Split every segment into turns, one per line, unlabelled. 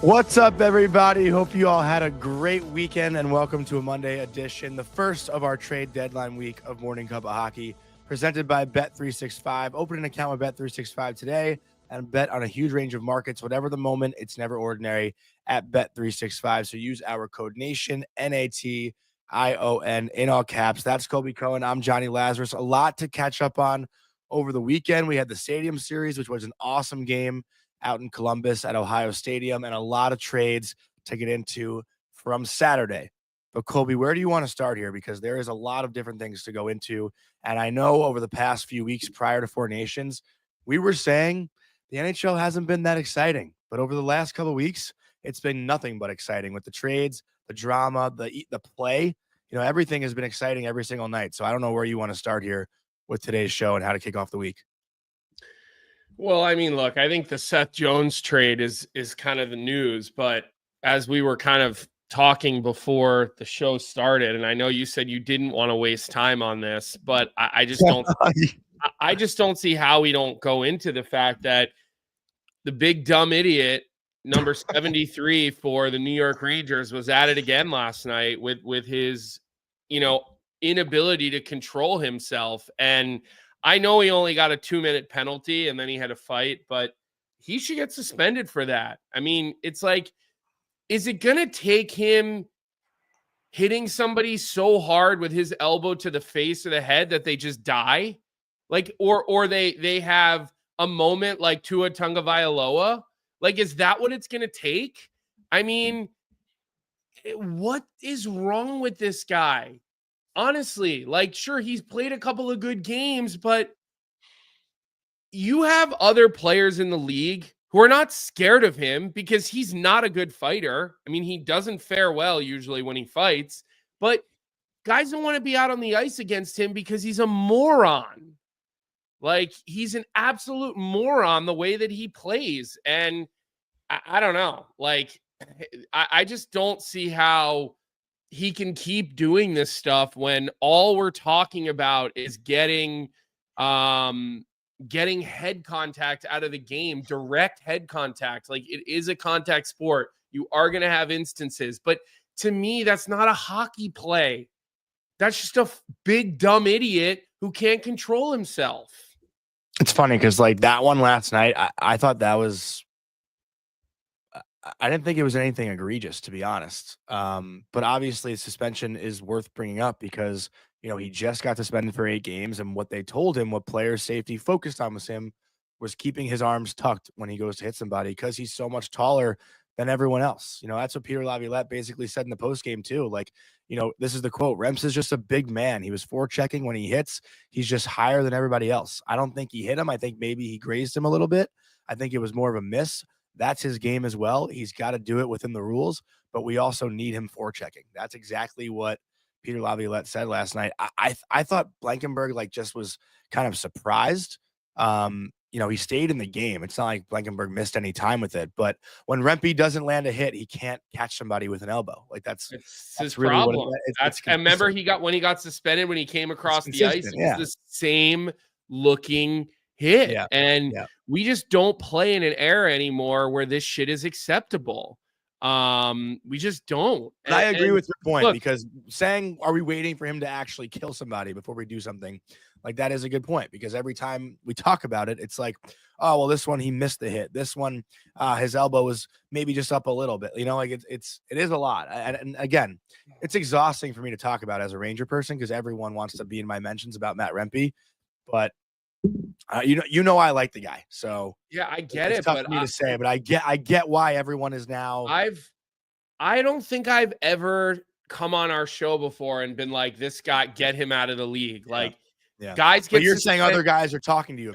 What's up, everybody? Hope you all had a great weekend and welcome to a Monday edition, the first of our trade deadline week of Morning Cup of Hockey, presented by Bet365. Open an account with Bet365 today and bet on a huge range of markets, whatever the moment. It's never ordinary at Bet365. So use our code NATION, NATION, in all caps. That's Colby Cohen. I'm Johnny Lazarus. A lot to catch up on over the weekend. We had the Stadium Series, which was an awesome game out in Columbus at Ohio Stadium, and a lot of trades to get into from Saturday. But Colby, where do you want to start here? Because there is a lot of different things to go into. And I know over the past few weeks prior to Four Nations, we were saying the NHL hasn't been that exciting. But over the last couple of weeks, it's been nothing but exciting with the trades, the drama, the play. Everything has been exciting every single night. So I don't know where you want to start here with today's show and how to kick off the week.
Well, I mean, look, I think the Seth Jones trade is kind of the news, but as we were kind of talking before the show started, and I know you said you didn't want to waste time on this, but I just don't I just don't see how we don't go into the fact that the big dumb idiot number 73 for the New York Rangers was at it again last night with his, inability to control himself. And I know he only got a 2-minute penalty and then he had a fight, but he should get suspended for that. I mean, it's like, is it going to take him hitting somebody so hard with his elbow to the face or the head that they just die? Like, or they have a moment like Tua Tagovailoa? Like, is that what it's going to take? I mean, what is wrong with this guy? Honestly, like, sure, he's played a couple of good games, but you have other players in the league who are not scared of him because he's not a good fighter. I mean, he doesn't fare well usually when he fights, but guys don't want to be out on the ice against him because he's a moron. Like, he's an absolute moron the way that he plays. And I don't know. Like, I just don't see how he can keep doing this stuff when all we're talking about is getting head contact out of the game, direct head contact. Like, it is a contact sport. You are going to have instances, but to me, that's not a hockey play. That's just a big dumb idiot who can't control himself.
It's funny because like that one last night, I thought that was I didn't think it was anything egregious, to be honest. But obviously, suspension is worth bringing up because he just got suspended for 8 games, and what they told him, what player safety focused on was keeping his arms tucked when he goes to hit somebody because he's so much taller than everyone else. That's what Peter Laviolette basically said in the post game too. Like, this is the quote: Remps is just a big man. He was forechecking when he hits. He's just higher than everybody else. I don't think he hit him. I think maybe he grazed him a little bit. I think it was more of a miss. That's his game as well. He's got to do it within the rules, but we also need him forechecking. That's exactly what Peter Laviolette said last night. I thought Blankenburg just was kind of surprised. He stayed in the game. It's not like Blankenburg missed any time with it, but when Rempe doesn't land a hit, he can't catch somebody with an elbow. Like that's
his
really
problem.
What
I remember when he got suspended when he came across the ice, it was the same looking hit.
Yeah.
And we just don't play in an era anymore where this shit is acceptable. We just don't.
And I agree with your point because saying, are we waiting for him to actually kill somebody before we do something? Like, that is a good point because every time we talk about it, it's like, oh, well, this one, he missed the hit. This one, his elbow was maybe just up a little bit, like it is a lot. And again, it's exhausting for me to talk about as a Ranger person because everyone wants to be in my mentions about Matt Rempe, but I like the guy. So
yeah, I get
it's
it.
Tough for me to say, but I get why everyone is now.
I don't think I've ever come on our show before and been like, this guy, get him out of the league. Yeah. Like, guys get.
But you're saying other guys are talking to you.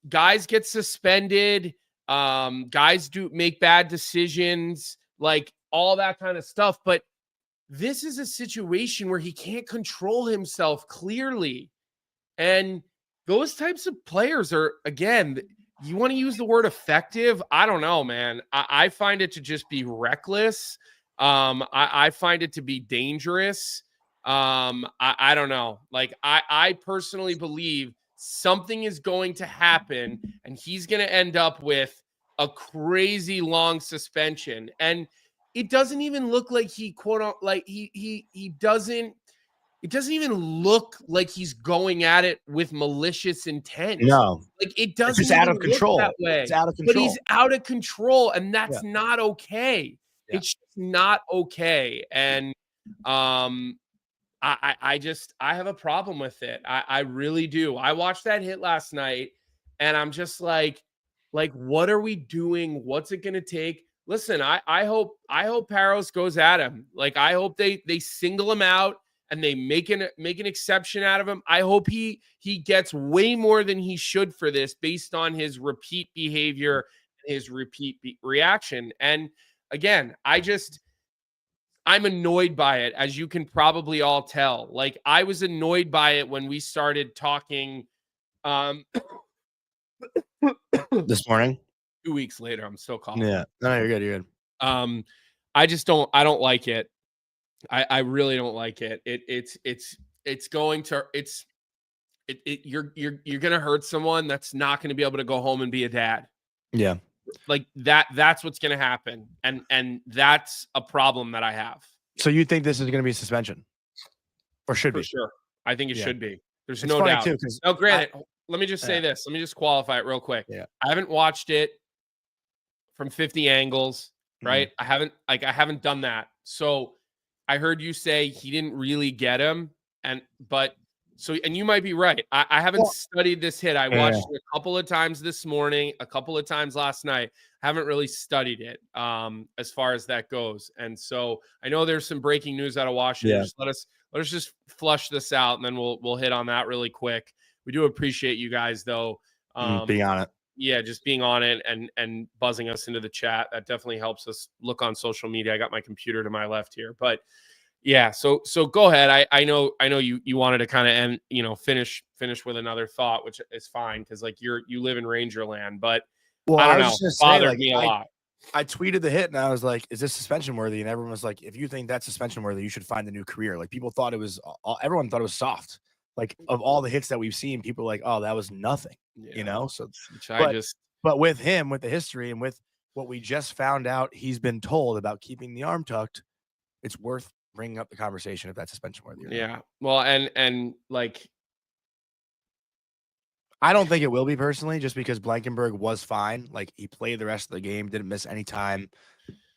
Guys get suspended. Guys do make bad decisions, like all that kind of stuff. But this is a situation where he can't control himself clearly, and those types of players are, again, you want to use the word effective? I don't know, man. I find it to just be reckless. I find it to be dangerous. I don't know. Like, I personally believe something is going to happen and he's going to end up with a crazy long suspension, and it doesn't even look like he like he doesn't. It doesn't even look like he's going at it with malicious intent.
No,
Like it
it's
doesn't
just out
even
of control.
look that way.
It's out of
But
control.
he's out of control, and
Yeah.
that's not okay.
Yeah.
It's just not okay. And I just I have a problem with it. I really do. I watched that hit last night, and I'm just like what are we doing? What's it gonna take? Listen, I hope Paros goes at him. Like I hope they single him out and they make an exception out of him. I hope he gets way more than he should for this based on his repeat behavior, his repeat reaction. And again, I'm annoyed by it, as you can probably all tell. Like I was annoyed by it when we started talking
this morning.
2 weeks later. I'm so coughing.
Yeah. No, you're good. You're good.
I don't like it. I really don't like it. It's going to you're gonna hurt someone that's not gonna be able to go home and be a dad.
Yeah.
Like that's what's gonna happen. And that's a problem that I have.
So you think this is gonna be suspension? Or should be?
For sure. I think it should be. There's
It's
no
funny
doubt.
too, because
Now, granted, let me just say this. Let me just qualify it real quick.
Yeah.
I haven't watched it from 50 angles, right? I haven't done that. So I heard you say he didn't really get him, and you might be right. I haven't studied this hit. I watched it a couple of times this morning, a couple of times last night. Haven't really studied it as far as that goes. And so I know there's some breaking news out of Washington.
Yeah.
Just let us just flush this out, and then we'll hit on that really quick. We do appreciate you guys though.
Being on it.
Yeah, just being on it and buzzing us into the chat. That definitely helps us look on social media. I got my computer to my left here, but yeah. So go ahead. I know you wanted to kind of end, finish with another thought, which is fine because like you live in Ranger land, but I don't know. It bothered me a lot.
I tweeted the hit and I was like, is this suspension worthy? And everyone was like, if you think that's suspension worthy, you should find a new career. Like people thought it was, everyone thought it was soft. Like of all the hits that we've seen, people were like, oh, that was nothing, So, but with him, with the history and with what we just found out, he's been told about keeping the arm tucked. It's worth bringing up the conversation if that's suspension worthy.
Yeah. Well, and like,
I don't think it will be personally, just because Blankenberg was fine. Like he played the rest of the game, didn't miss any time.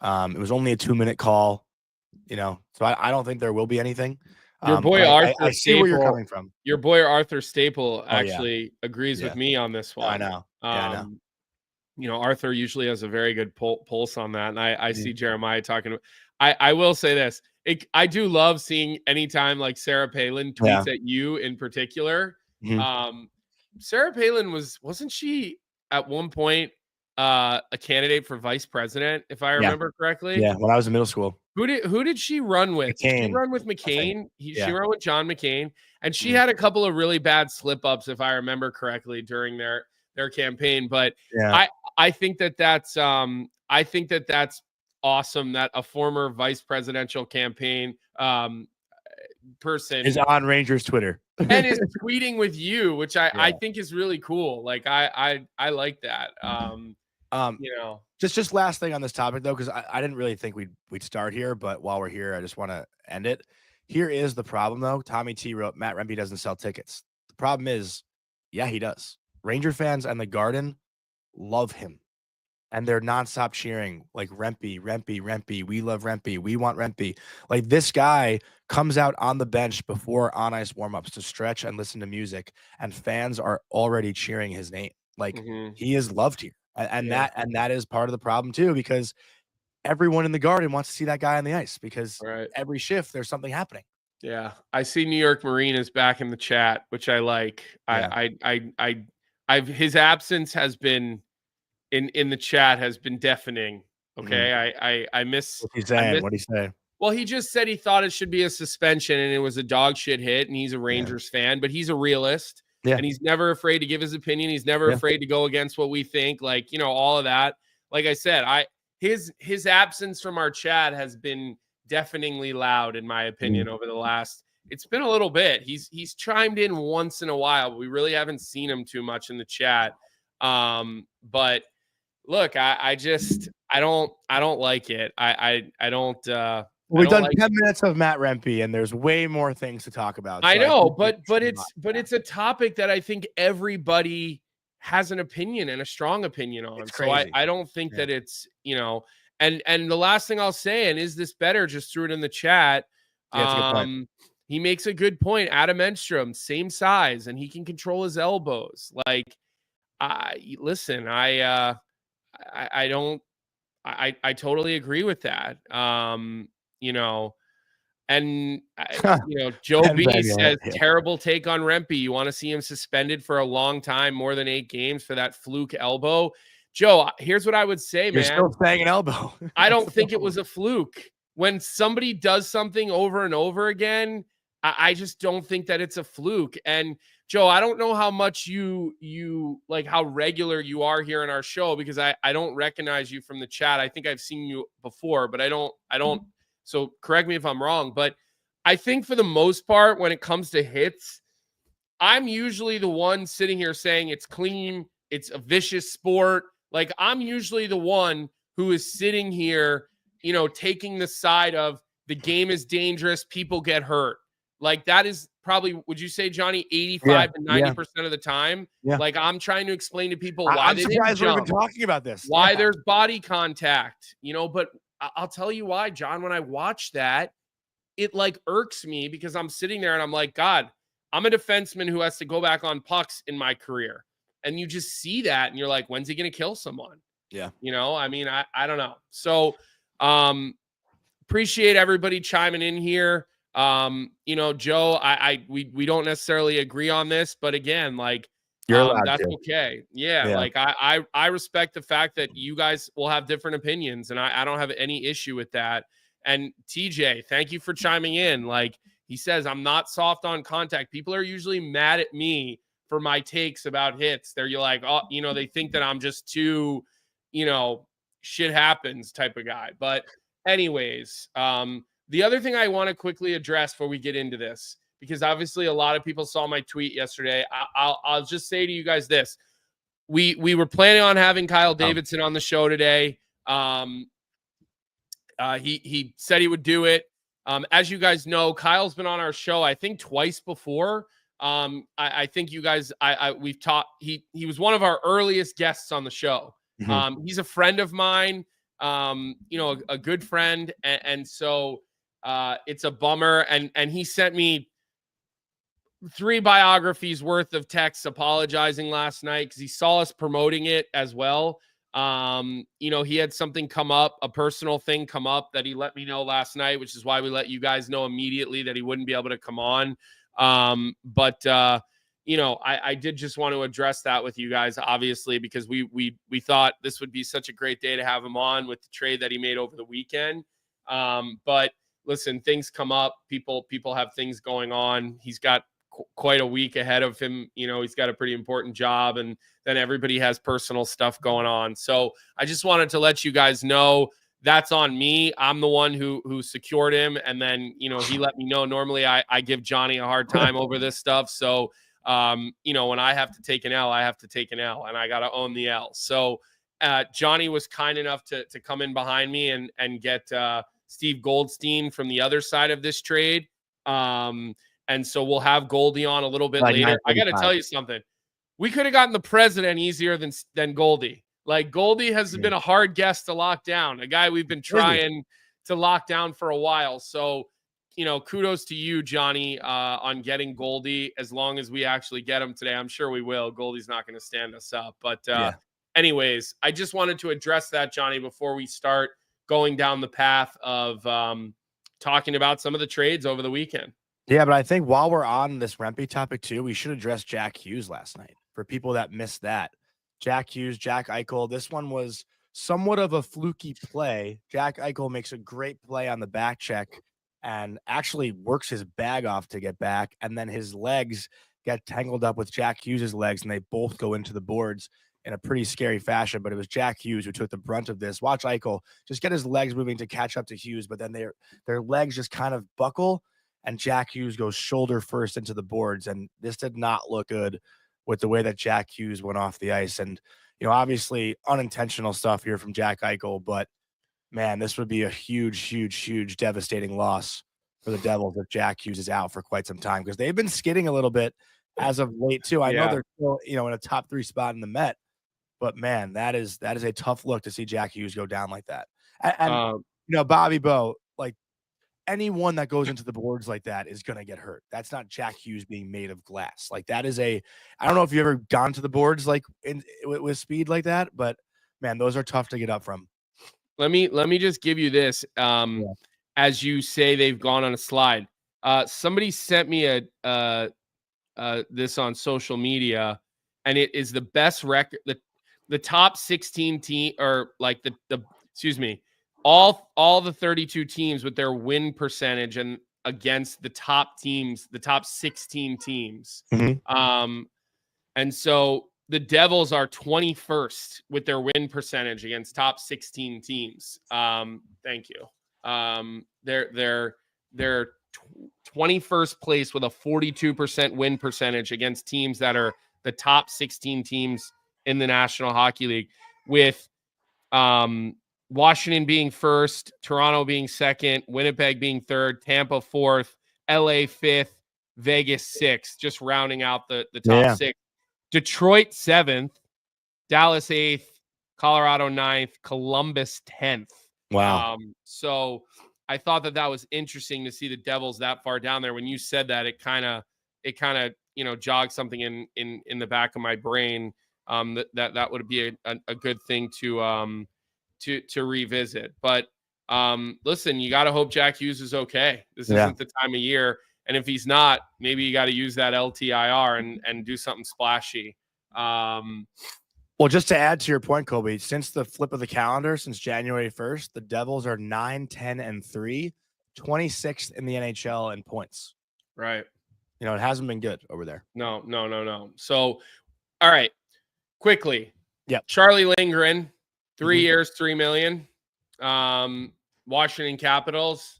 It was only a 2-minute call, so I don't think there will be anything.
Your boy Arthur
I see
Staple,
where you're coming from.
Your boy Arthur Staple actually agrees with me on this one.
I know. I know.
Arthur usually has a very good pulse on that, and I see Jeremiah talking. I will say this: I do love seeing anytime like Sarah Palin tweets at you in particular. Sarah Palin wasn't she at one point a candidate for vice president, if I remember correctly?
Yeah, when I was in middle school.
Who did she run with?
McCain.
Did she run with McCain? She ran with John McCain, and she had a couple of really bad slip-ups, if I remember correctly, during their campaign. But I think that's awesome that a former vice presidential campaign person
is on Rangers Twitter
and is tweeting with you, which I think is really cool. Like I like that.
Just last thing on this topic though, because I didn't really think we'd start here, but while we're here, I just want to end it. Here is the problem though. Tommy T wrote, Matt Rempe doesn't sell tickets. The problem is, he does. Ranger fans and the Garden love him. And they're nonstop cheering like Rempe. We love Rempe. We want Rempe. Like this guy comes out on the bench before on ice warmups to stretch and listen to music, and fans are already cheering his name. Like he is loved here, and that is part of the problem too, because everyone in the Garden wants to see that guy on the ice because every shift there's something happening.
Yeah, I see New York Marine is back in the chat, which I like. I've his absence has been. In the chat has been deafening. Okay. I miss
what he's saying. What he say?
Well, he just said he thought it should be a suspension and it was a dog shit hit, and he's a Rangers fan, but he's a realist. And he's never afraid to give his opinion. He's never afraid to go against what we think. Like, all of that. Like I said, his absence from our chat has been deafeningly loud, in my opinion, over the last. It's been a little bit. He's chimed in once in a while, but we really haven't seen him too much in the chat. But look, I don't like it. I don't
We've done
like
10 minutes of Matt Rempe, and there's way more things to talk about.
I
So I
know,
think
but it's a topic that I think everybody has an opinion and a strong opinion on.
it's
So
crazy.
I don't think
Yeah.
that it's, and the last thing I'll say, and is this better? Just threw it in the chat.
Yeah, that's a good point.
He makes a good point. Adam Enstrom, same size, and he can control his elbows. Like, I listen, I don't, I totally agree with that. You know, and Joe
And
B
then,
says
yeah.
terrible take on Rempe. You want to see him suspended for a long time, more than 8 games for that fluke elbow. Joe, here's what I would say,
You're
man.
still saying an elbow.
I don't think it was a fluke. When somebody does something over and over again, I just don't think that it's a fluke. And Joe, I don't know how much you like how regular you are here in our show, because I don't recognize you from the chat. I think I've seen you before, but I don't so correct me if I'm wrong, but I think for the most part when it comes to hits, I'm usually the one sitting here saying it's clean, it's a vicious sport. Like, I'm usually the one who is sitting here, taking the side of the game is dangerous, people get hurt. Like, that is probably, would you say, Johnny, 85 to 90% of the time?
Yeah.
Like, I'm trying to explain to people why
I'm
they
surprised
didn't
we're even
jump,
talking about this.
why there's body contact, but I'll tell you why, John, when I watch that, it like irks me, because I'm sitting there and I'm like, God, I'm a defenseman who has to go back on pucks in my career. And you just see that and you're like, when's he going to kill someone?
Yeah.
I mean, I don't know. So, appreciate everybody chiming in here. Joe, we don't necessarily agree on this, but again, like,
You're allowed
that's
to.
okay. Yeah.
Yeah.
Like I respect the fact that you guys will have different opinions, and I don't have any issue with that. And TJ, thank you for chiming in. Like, he says, I'm not soft on contact. People are usually mad at me for my takes about hits. They're like, oh, they think that I'm just too, shit happens type of guy. But anyways, the other thing I want to quickly address before we get into this, because obviously a lot of people saw my tweet yesterday. I'll just say to you guys this: we were planning on having Kyle Davidson on the show today. He said he would do it. As you guys know, Kyle's been on our show, I think, twice before. I think you guys, we've taught. He was one of our earliest guests on the show.
Mm-hmm.
He's a friend of mine. A good friend, and so it's a bummer. And he sent me 3 biographies worth of texts apologizing last night because he saw us promoting it as well. He had something come up, a personal thing come up that he let me know last night, which is why we let you guys know immediately that he wouldn't be able to come on. I did just want to address that with you guys, obviously, because we thought this would be such a great day to have him on with the trade that he made over the weekend. But listen, things come up. People have things going on. He's got quite a week ahead of him. He's got a pretty important job, and then everybody has personal stuff going on. So I just wanted to let you guys know that's on me. I'm the one who secured him. And then, he let me know. Normally I give Johnny a hard time over this stuff. So, when I have to take an L, I have to take an L, and I got to own the L. So, Johnny was kind enough to come in behind me and get, Steve Goldstein from the other side of this trade. And so we'll have Goldie on a little bit later. I got to tell you something. We could have gotten the president easier than Goldie. Like, Goldie has been a hard guest to lock down, a guy we've been trying to lock down for a while. So, kudos to you, Johnny, on getting Goldie, as long as we actually get him today. I'm sure we will. Goldie's not going to stand us up. But anyways, I just wanted to address that, Johnny, before we start going down the path of talking about some of the trades over the weekend.
Yeah, but I think while we're on this Rempe topic too, we should address Jack Hughes last night for people that missed that. Jack Hughes, Jack Eichel. This one was somewhat of a fluky play. Jack Eichel makes a great play on the back check and actually works his bag off to get back. And then his legs get tangled up with Jack Hughes's legs, and they both go into the boards in a pretty scary fashion. But it was Jack Hughes who took the brunt of this. Watch Eichel just get his legs moving to catch up to Hughes, but then their legs just kind of buckle, and Jack Hughes goes shoulder first into the boards. And this did not look good with the way that Jack Hughes went off the ice. And, Obviously unintentional stuff here from Jack Eichel, but man, this would be a huge, huge, huge devastating loss for the Devils if Jack Hughes is out for quite some time, because they've been skidding a little bit as of late too. I know
Yeah.
they're still, in a top 3 spot in the Met, but man, that is a tough look to see Jack Hughes go down like that. And
Um,
Bobby Bo, like anyone that goes into the boards like that is gonna get hurt. That's not Jack Hughes being made of glass. Like that is I don't know if you ever gone to the boards like with speed like that, but man, those are tough to get up from.
let me just give you this.
Yeah.
As you say, they've gone on a slide. Somebody sent me this on social media, and it is the best record. The top 16 team, or like the excuse me, all the 32 teams with their win percentage and against the top teams, the top 16 teams. And so the Devils are 21st with their win percentage against top 16 teams. Thank you. They're 21st place with a 42% win percentage against teams that are the top 16 teams in the National Hockey League, with Washington being first, Toronto being second, Winnipeg being third, Tampa fourth, LA fifth, Vegas sixth, just rounding out the top six. Detroit seventh, Dallas eighth, Colorado ninth, Columbus 10th.
Wow.
So I thought that was interesting to see the Devils that far down there. When you said that, it kind of jogged something in the back of my brain. That would be a good thing to revisit. But listen, you got to hope Jack Hughes is okay. This isn't the time of year. And if he's not, maybe you got to use that LTIR and do something splashy.
Well, just to add to your point, Colby, since the flip of the calendar, since January 1st, the Devils are 9-10-3, 26th in the NHL in points.
Right.
It hasn't been good over there.
No. So, all right, quickly.
Yeah.
Charlie Lindgren, 3 years, $3 million. Washington Capitals.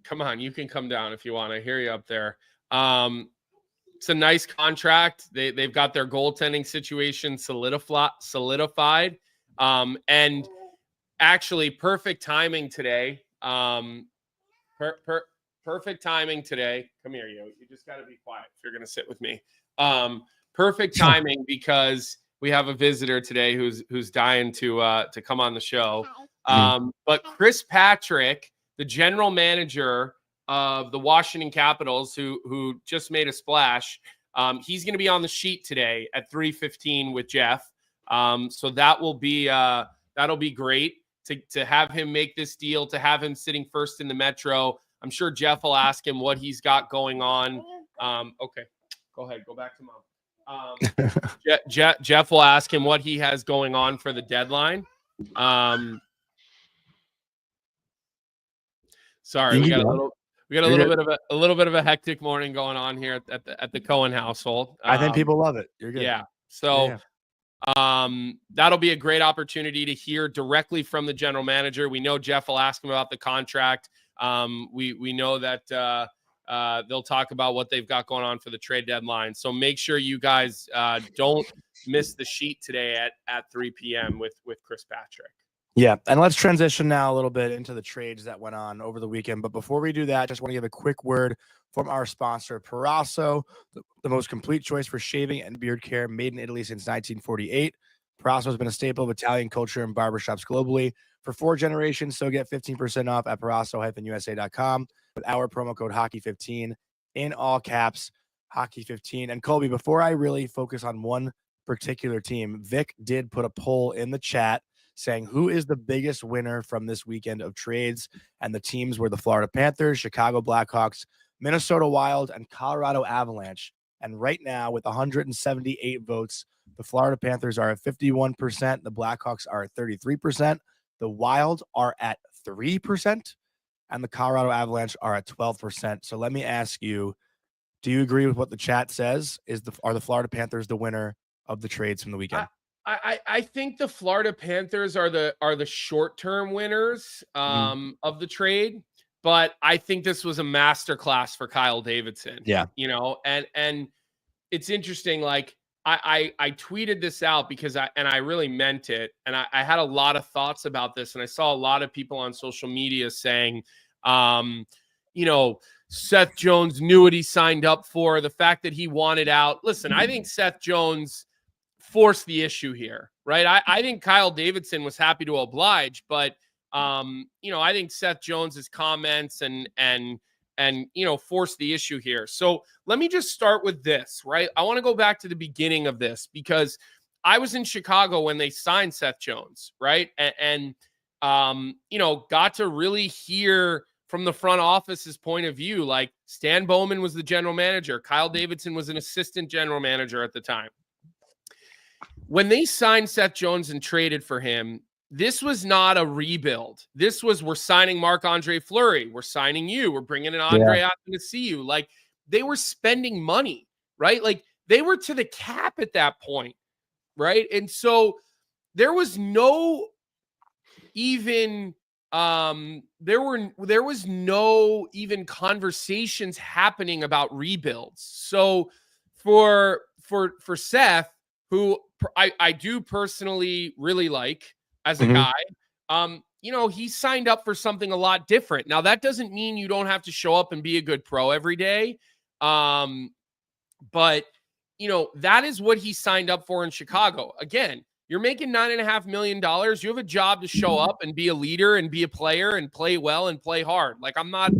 Come on, you can come down if you want. I hear you up there. It's a nice contract. They've got their goaltending situation solidified. And actually, perfect timing today. Perfect timing today. Come here, you just got to be quiet if you're going to sit with me. Perfect timing because we have a visitor today who's dying to come on the show. But Chris Patrick, the general manager of the Washington Capitals, who just made a splash, he's going to be on the sheet today at 3:15 with Jeff. So that'll be great to have him make this deal, to have him sitting first in the Metro. I'm sure Jeff will ask him what he's got going on. Okay, go ahead, go back to mom. Jeff will ask him what he has going on for the deadline. Sorry, we got a little bit of a hectic morning going on here at the Cohen household.
I think people love it. You're good.
Yeah. So that'll be a great opportunity to hear directly from the general manager. We know Jeff will ask him about the contract. We know that they'll talk about what they've got going on for the trade deadline. So make sure you guys don't miss the sheet today at 3 p.m. with Chris Patrick.
Yeah, and let's transition now a little bit into the trades that went on over the weekend. But before we do that, just want to give a quick word from our sponsor, Perasso, the most complete choice for shaving and beard care, made in Italy since 1948. Perasso has been a staple of Italian culture and barbershops globally for 4 generations. So get 15% off at Perasso-USA.com with our promo code Hockey15 in all caps, Hockey15. And Colby, before I really focus on one particular team, Vic did put a poll in the chat saying who is the biggest winner from this weekend of trades, and the teams were the Florida Panthers, Chicago Blackhawks, Minnesota Wild, and Colorado Avalanche. And right now, with 178 votes, the Florida Panthers are at 51%, the Blackhawks are at 33%, the Wild are at 3%, and the Colorado Avalanche are at 12%. So let me ask you, do you agree with what the chat says? Are the Florida Panthers the winner of the trades from the weekend?
I think the Florida Panthers are the short-term winners of the trade, but I think this was a masterclass for Kyle Davidson.
Yeah.
And it's interesting, like I tweeted this out because I really meant it. And I had a lot of thoughts about this. And I saw a lot of people on social media saying, you know, Seth Jones knew what he signed up for, the fact that he wanted out. Listen, I think Seth Jones forced the issue here, right? I think Kyle Davidson was happy to oblige, but you know, I think Seth Jones's comments and you know, forced the issue here. So let me just start with this, right? I want to go back to the beginning of this because I was in Chicago when they signed Seth Jones, right? And you know, got to really hear from the front office's point of view. Like Stan Bowman was the general manager. Kyle Davidson was an assistant general manager at the time. When they signed Seth Jones and traded for him, this was not a rebuild. This was, we're signing Marc-Andre Fleury. We're signing you. We're bringing in Andre out to see you. Like they were spending money, right? Like they were to the cap at that point, right? And so there was no even there was no even conversations happening about rebuilds. So for Seth, who I do personally really like as a guy, you know, he signed up for something a lot different. Now that doesn't mean you don't have to show up and be a good pro every day. But you know, that is what he signed up for in Chicago. Again, you're making $9.5 million. You have a job to show up and be a leader and be a player and play well and play hard. Like I'm not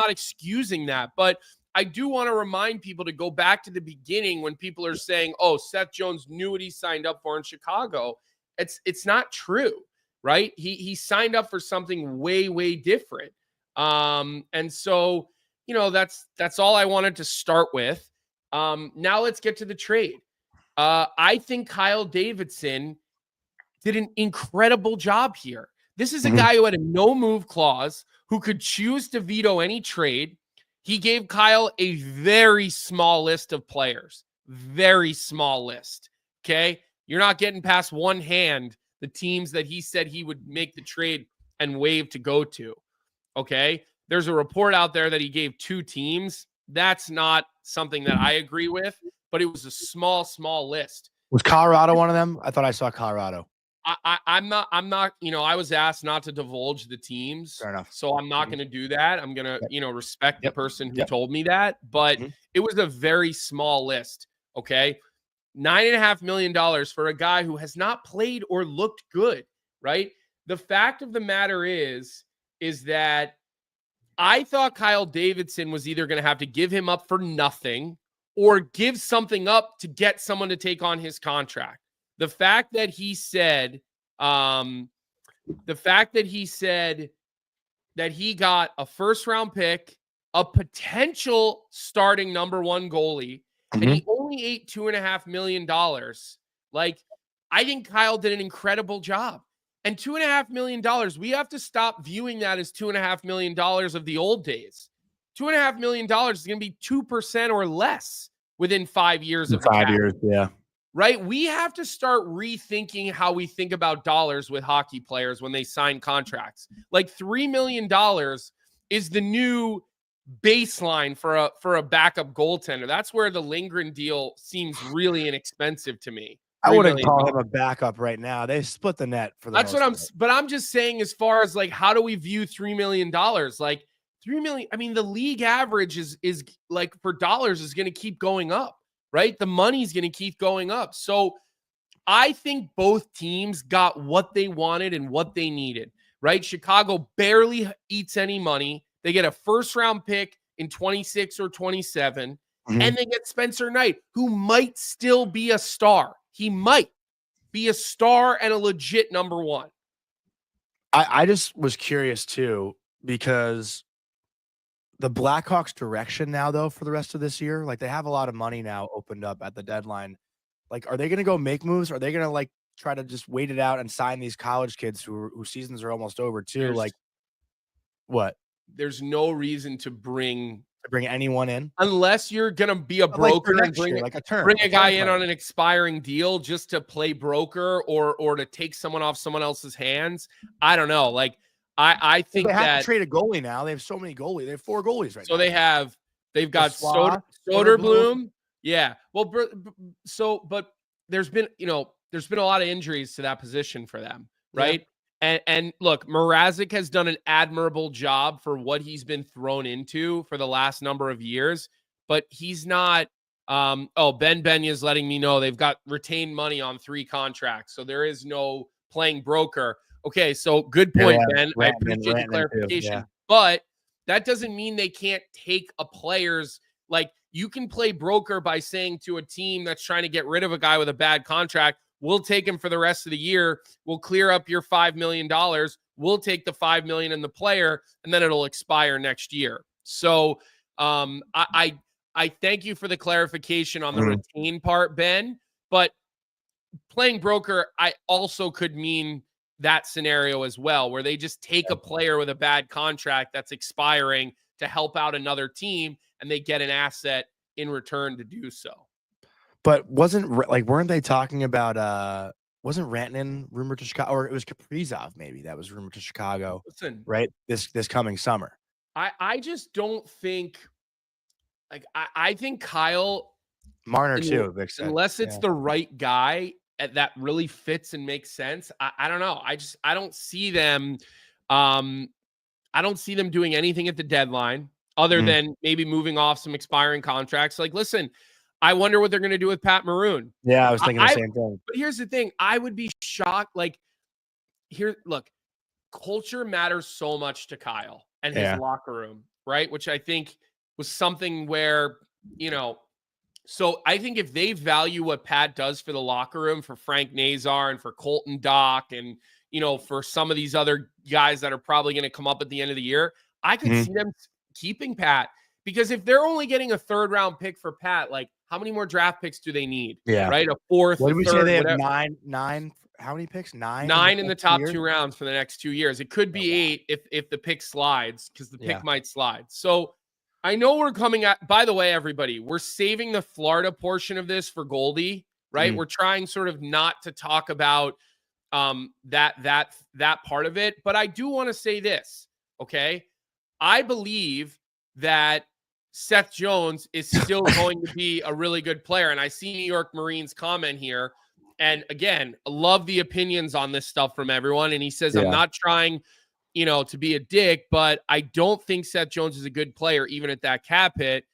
excusing that, but I do want to remind people to go back to the beginning when people are saying, "Oh, Seth Jones knew what he signed up for in Chicago." It's not true, right? He signed up for something way different. And so, you know, that's all I wanted to start with. Now let's get to the trade. I think Kyle Davidson did an incredible job here. This is a guy who had a no move clause, who could choose to veto any trade. He gave Kyle a very small list of players, very small list. Okay. You're not getting past one hand the teams that he said he would make the trade and waive to go to. Okay. There's a report out there that he gave 2 teams. That's not something that I agree with, but it was a small list.
Was Colorado one of them? I thought I saw Colorado.
I'm not, you know, I was asked not to divulge the teams.
Fair enough.
So I'm not going to do that. I'm going to, you know, respect the person who told me that, but it was a very small list. Okay. $9.5 million for a guy who has not played or looked good, right? The fact of the matter is that I thought Kyle Davidson was either going to have to give him up for nothing or give something up to get someone to take on his contract. The fact that he said that he got a first round pick, a potential starting number 1 goalie, and he only ate $2.5 million. Like, I think Kyle did an incredible job. And $2.5 million, we have to stop viewing that as $2.5 million of the old days. $2.5 million is going to be 2% or less within 5 years of
5 years. Yeah.
Right? We have to start rethinking how we think about dollars with hockey players when they sign contracts. Like $3 million is the new baseline for a backup goaltender. That's where the Lindgren deal seems really inexpensive to me.
I wouldn't call him a backup right now. They split the net for the
That's what but I'm just saying, as far as like, how do we view $3 million? Like $3 million. I mean, the league average is like for dollars is going to keep going up, right? The money's going to keep going up. So I think both teams got what they wanted and what they needed, right? Chicago barely eats any money. They get a first round pick in 26 or 27, and they get Spencer Knight, who might still be a star. He might be a star and a legit number 1.
I just was curious too, because the Blackhawks direction now, though, for the rest of this year, like they have a lot of money now opened up at the deadline. Like, are they going to go make moves? Are they going to like try to just wait it out and sign these college kids whose seasons are almost over too? Like, what?
There's no reason to bring
anyone in
unless you're going to be a broker and bring a guy in on an expiring deal just to play broker or to take someone off someone else's hands. I don't know. Like, I think
they have to trade a goalie now. They have so many goalies. They have 4 goalies right now.
So they've got Soderblom. Yeah. Well, but there's been, there's been a lot of injuries to that position for them,
Yeah.
right? And look, Mrazek has done an admirable job for what he's been thrown into for the last number of years, but he's not. Ben Benya is letting me know they've got retained money on 3 contracts, so there is no playing broker. Okay, so good
Here they
point,
have
Ben. I appreciate the
Rantanen too. Yeah.
clarification, but that doesn't mean they can't take a player's, like, you can play broker by saying to a team that's trying to get rid of a guy with a bad contract, we'll take him for the rest of the year. We'll clear up your $5 million. We'll take the $5 million in the player, and then it'll expire next year. So I thank you for the clarification on the retain part, Ben. But playing broker, I also could mean that scenario as well, where they just take a player with a bad contract that's expiring to help out another team, and they get an asset in return to do so.
But weren't they talking about wasn't Rantanen rumored to Chicago, or it was Kaprizov maybe that was rumored to Chicago?
Listen,
right, this coming summer.
I just don't think, like, I think Kyle
Marner too,
unless it's the right guy that really fits and makes sense. I don't know. I don't see them. I don't see them doing anything at the deadline other than maybe moving off some expiring contracts. Like, listen, I wonder what they're going to do with Pat Maroon.
Yeah, I was thinking the same thing.
But here's the thing. I would be shocked. Like, look, culture matters so much to Kyle and his locker room, right? Which I think was something where, so I think if they value what Pat does for the locker room, for Frank Nazar and for Colton Dock and, for some of these other guys that are probably going to come up at the end of the year, I could see them keeping Pat, because if they're only getting a 3rd round pick for Pat, like, how many more draft picks do they need?
Yeah.
Right. A 4th.
What did we say? They have nine. How many picks? Nine
in the top 2 rounds for the next 2 years. It could be 8 if the pick slides, because the pick might slide. So I know we're coming at, by the way, everybody, we're saving the Florida portion of this for Goldie, right? We're trying sort of not to talk about that part of it. But I do want to say this, okay? I believe that Seth Jones is still going to be a really good player. And I see New York Marines comment here. And again, I love the opinions on this stuff from everyone. And he says, I'm not trying, to be a dick, but I don't think Seth Jones is a good player, even at that cap hit.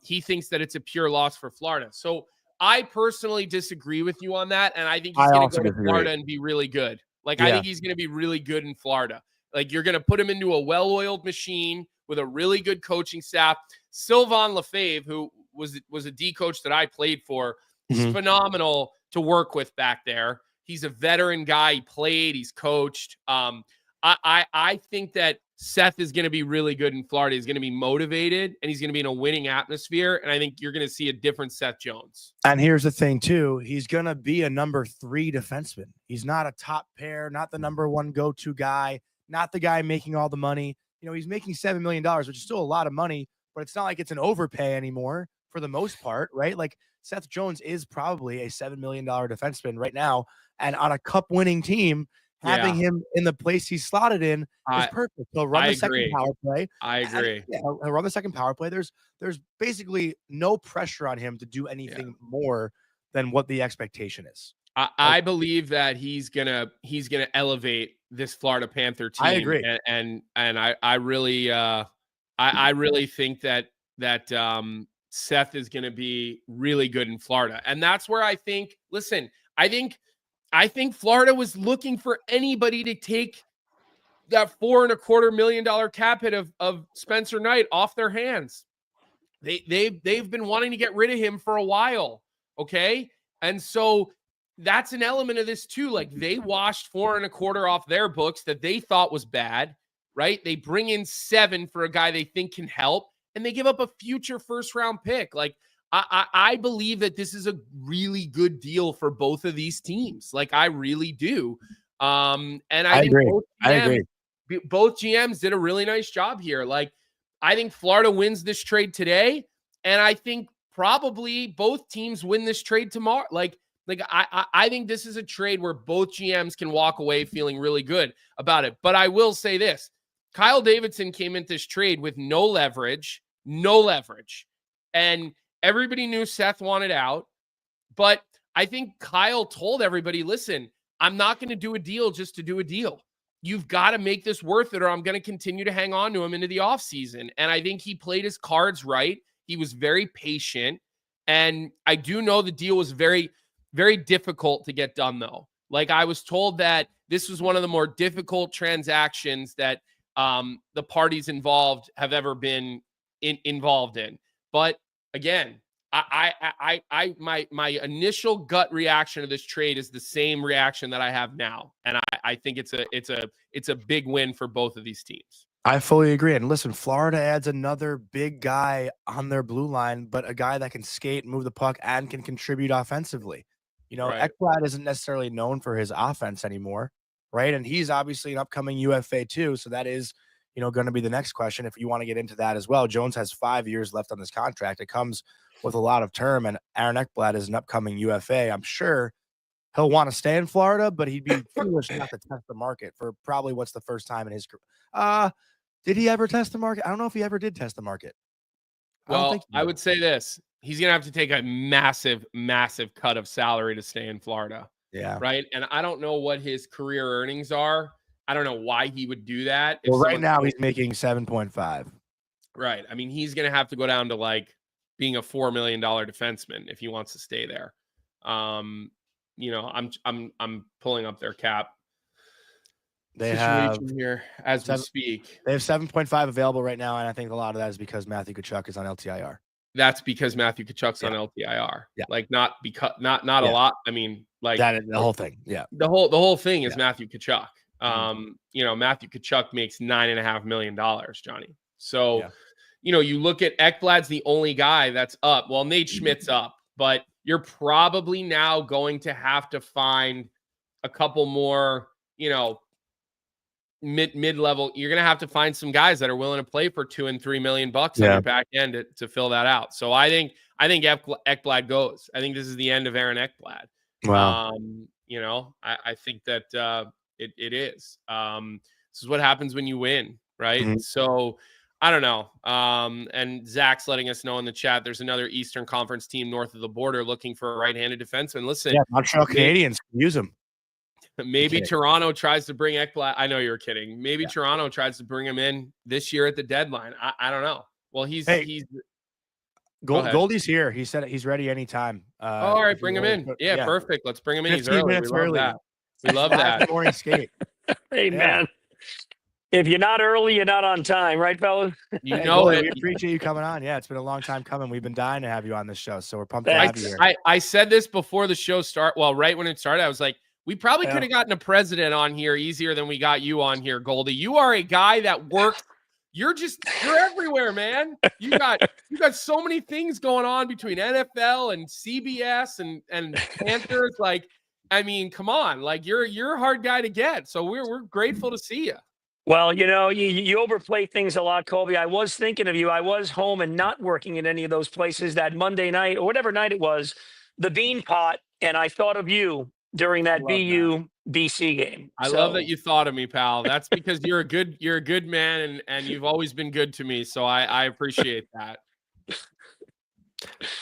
He thinks that it's a pure loss for Florida. So I personally disagree with you on that. And I think he's going to go to Florida and be really good. Like, I think he's going to be really good in Florida. Like, you're going to put him into a well-oiled machine with a really good coaching staff. Sylvain Lefebvre, who was a D coach that I played for, is phenomenal to work with back there. He's a veteran guy. He played, he's coached. I think that Seth is going to be really good in Florida. He's going to be motivated, and he's going to be in a winning atmosphere. And I think you're going to see a different Seth Jones.
And here's the thing too. He's going to be a number 3 defenseman. He's not a top pair, not the number 1 go-to guy, not the guy making all the money. He's making $7 million, which is still a lot of money, but it's not like it's an overpay anymore for the most part, right? Like, Seth Jones is probably a $7 million defenseman right now. And on a cup-winning team, having him in the place he's slotted in is perfect. He'll run the second power play.
I agree.
He'll run the second power play. There's basically no pressure on him to do anything more than what the expectation is.
I believe that he's gonna elevate this Florida Panther team.
I agree,
and I really I really think that Seth is going to be really good in Florida, and that's where I think. Listen, I think Florida was looking for anybody to take that $4.25 million cap hit of Spencer Knight off their hands. They've been wanting to get rid of him for a while, okay, and so that's an element of this too. Like, they washed $4.25 off their books that they thought was bad, right? They bring in $7 for a guy they think can help, and they give up a future 1st-round pick. Like, I believe that this is a really good deal for both of these teams. Like, I really do. And I think
agree.
Both GMs did a really nice job here. Like, I think Florida wins this trade today, and I think probably both teams win this trade tomorrow. Like I think this is a trade where both GMs can walk away feeling really good about it. But I will say this: Kyle Davidson came into this trade with no leverage. And everybody knew Seth wanted out, but I think Kyle told everybody, listen, I'm not going to do a deal just to do a deal. You've got to make this worth it, or I'm going to continue to hang on to him into the offseason. And I think he played his cards right. He was very patient. And I do know the deal was very, very difficult to get done, though. Like, I was told that this was one of the more difficult transactions that the parties involved have ever been involved in. But again, my initial gut reaction to this trade is the same reaction that I have now, and I think it's a big win for both of these teams.
I fully agree. And listen, Florida adds another big guy on their blue line, but a guy that can skate, move the puck, and can contribute offensively.
Right.
Ekblad isn't necessarily known for his offense anymore, right? And he's obviously an upcoming UFA too, so that is going to be the next question if you want to get into that as well. Jones has 5 years left on this contract. It comes with a lot of term, and Aaron Ekblad is an upcoming UFA. I'm sure he'll want to stay in Florida, but he'd be foolish not to test the market for probably what's the first time in his career. Did he ever test the market? I don't know if he ever did test the market.
Well, I would say this. He's going to have to take a massive, massive cut of salary to stay in Florida.
Yeah.
Right. And I don't know what his career earnings are. I don't know why he would do that.
Well, right now he's making 7.5.
Right. I mean, he's going to have to go down to like being a $4 million defenseman if he wants to stay there. I'm pulling up their cap.
They have
here as we speak.
They have 7.5 available right now, and I think a lot of that is because Matthew Tkachuk is on LTIR.
That's because Matthew Tkachuk's on LTIR.
Yeah.
Like not a lot. I mean, like
that is the whole thing. Yeah.
The whole thing is Matthew Tkachuk. Matthew Tkachuk makes $9.5 million, Johnny. So, you look at Ekblad's the only guy that's up. Well, Nate Schmidt's up, but you're probably now going to have to find a couple more, mid-level. You're going to have to find some guys that are willing to play for $2 and $3 million on your back end to fill that out. So I think Ekblad goes. I think this is the end of Aaron Ekblad.
Wow.
I think that it is. This is what happens when you win, right?
Mm-hmm.
So I don't know. And Zach's letting us know in the chat there's another Eastern Conference team north of the border looking for a right-handed defenseman. Listen,
Montreal Canadiens use him.
Maybe Toronto tries to bring Ekblad. I know you're kidding. Maybe Toronto tries to bring him in this year at the deadline. I don't know. Well, he's
Goldie's here. He said he's ready anytime.
All right, bring him in. Yeah, perfect. Let's bring him in. He's early. We love that.
Morning skate.
Hey, man. If you're not early, you're not on time, right, fellas?
We
appreciate you coming on. Yeah, it's been a long time coming. We've been dying to have you on this show, so we're pumped to have you here.
I said this before the show started. Well, right when it started, I was like, we probably could have gotten a president on here easier than we got you on here, Goldie. You are a guy that works. You're everywhere, man. You got so many things going on between NFL and CBS and Panthers. Like, I mean, come on. Like, you're a hard guy to get. So we're grateful to see you.
Well, you overplay things a lot, Colby. I was thinking of you. I was home and not working in any of those places that Monday night or whatever night it was, the Bean Pot, and I thought of you during that BC game.
I love that you thought of me, pal. That's because you're a good man and you've always been good to me. So I appreciate that.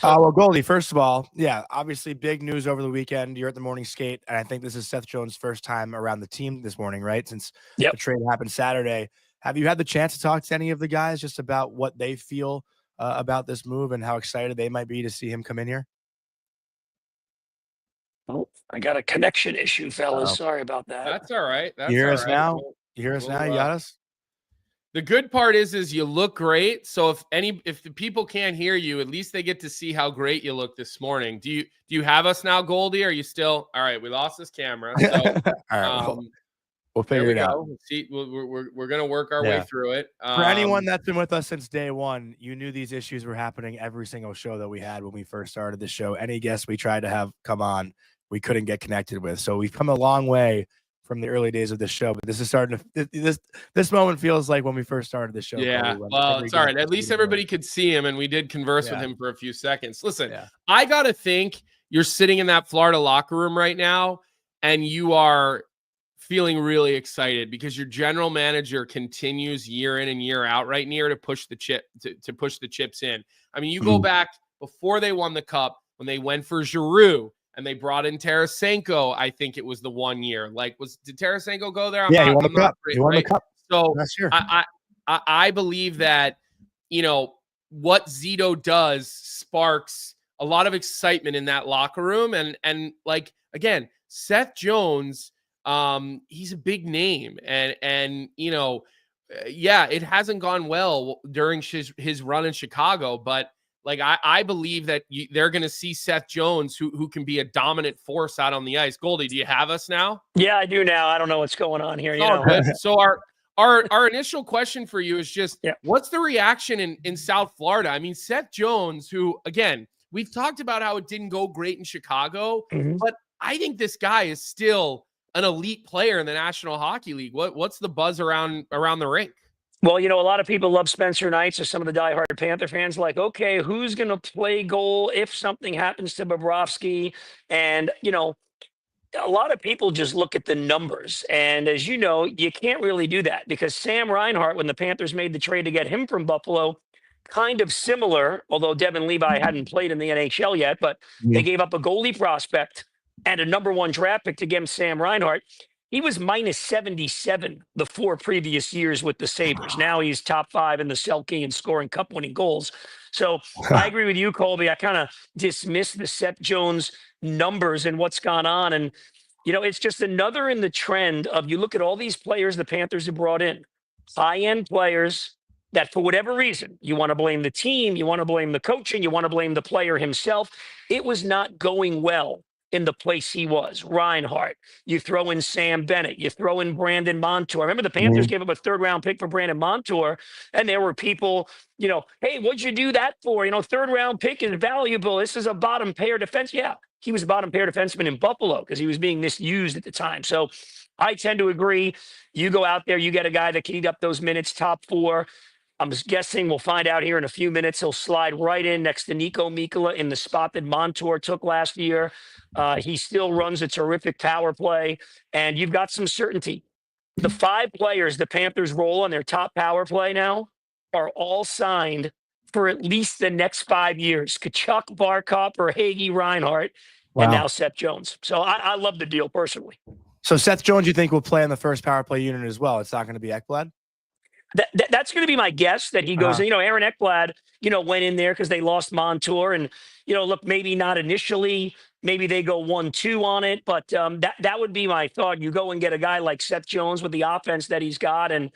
Well, Goldie, first of all, obviously big news over the weekend. You're at the morning skate, and I think this is Seth Jones' first time around the team this morning, right? Since the trade happened Saturday. Have you had the chance to talk to any of the guys just about what they feel about this move and how excited they might be to see him come in here?
Oh, I got a connection issue, fellas. Sorry about that.
That's all right.
You hear us now? You hear us now? You got us?
The good part is you look great. So if the people can't hear you, at least they get to see how great you look this morning. Do you have us now, Goldie? Are you still all right? We lost this camera. So
all right, we'll figure it out.
See, we're gonna work our way through it.
For anyone that's been with us since day one, you knew these issues were happening every single show that we had when we first started the show. Any guest we tried to have come on, we couldn't get connected with. So we've come a long way from the early days of the show, but this is starting to this moment feels like when we first started the show.
Yeah, well, it's all right. At least everybody could see him, and we did converse with him for a few seconds. Listen, I gotta think you're sitting in that Florida locker room right now, and you are feeling really excited because your general manager continues year in and year out right near to push the chips in. I mean, you go back before they won the cup when they went for Giroux and they brought in Tarasenko. I think it was the 1 year. Like, did Tarasenko go there?
He won the cup. He won the cup
So
last year.
I believe that, you know, what Zito does sparks a lot of excitement in that locker room. And like, again, Seth Jones, he's a big name, and you know, yeah, it hasn't gone well during his run in Chicago, but like, I believe that they're going to see Seth Jones, who can be a dominant force out on the ice. Goldie, do you have us now?
Yeah, I do now. I don't know what's going on here.
It's all good. So our initial question for you is just, what's the reaction in South Florida? I mean, Seth Jones, who, again, we've talked about how it didn't go great in Chicago, but I think this guy is still an elite player in the National Hockey League. What's the buzz around the rink?
Well, you know, a lot of people love Spencer Knights, or some of the diehard Panther fans, like, okay, who's going to play goal if something happens to Bobrovsky? And, you know, a lot of people just look at the numbers. And as you know, you can't really do that, because Sam Reinhart, when the Panthers made the trade to get him from Buffalo, kind of similar, although Devin Levi hadn't played in the NHL yet, but they gave up a goalie prospect and a #1 draft pick to get him Sam Reinhart. He was minus 77 the 4 previous years with the Sabres. Now he's top 5 in the Selke and scoring cup-winning goals. So I agree with you, Colby. I kind of dismiss the Seth Jones numbers and what's gone on. And, you know, it's just another in the trend of, you look at all these players the Panthers have brought in, high-end players that, for whatever reason, you want to blame the team, you want to blame the coaching, you want to blame the player himself. It was not going well in the place he was. Reinhart, you throw in Sam Bennett, you throw in Brandon Montour. Remember, the Panthers gave up a 3rd-round pick for Brandon Montour, and there were people, you know, hey, what'd you do that for? You know, 3rd-round pick is valuable. This is a bottom pair defense. Yeah, he was a bottom pair defenseman in Buffalo because he was being misused at the time. So I tend to agree. You go out there, you get a guy that can eat up those minutes, top 4. I'm guessing we'll find out here in a few minutes. He'll slide right in next to Nico Mikkola in the spot that Montour took last year. He still runs a terrific power play, and you've got some certainty. The 5 players the Panthers roll on their top power play now are all signed for at least the next 5 years. Tkachuk, Barkov, or Hagee, Reinhart, and now Seth Jones. So I love the deal personally.
So Seth Jones, you think, will play in the first power play unit as well? It's not going to be Ekblad?
That's going to be my guess, that he goes in. You know, Aaron Ekblad, you know, went in there because they lost Montour, and, you know, look, maybe not initially, maybe they go 1-2 on it, but that would be my thought. You go and get a guy like Seth Jones with the offense that he's got, and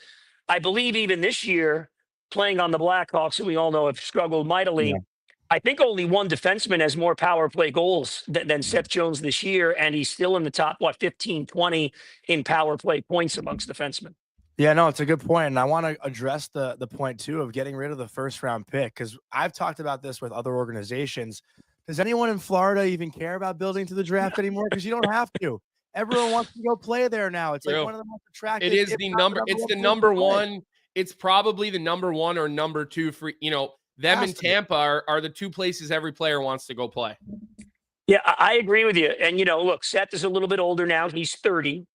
I believe even this year, playing on the Blackhawks, who we all know have struggled mightily, I think only one defenseman has more power play goals than Seth Jones this year, and he's still in the top 15, 20 in power play points amongst defensemen.
Yeah, no, it's a good point. And I want to address the point, too, of getting rid of the 1st-round pick, because I've talked about this with other organizations. Does anyone in Florida even care about building to the draft anymore? Because you don't have to. Everyone wants to go play there now. It's like one of the most attractive.
It is the number. It's the number 1. It's probably the number 1 or number 2 for, you know, them and Tampa are the 2 places every player wants to go play.
Yeah, I agree with you. And, you know, look, Seth is a little bit older now. He's 30.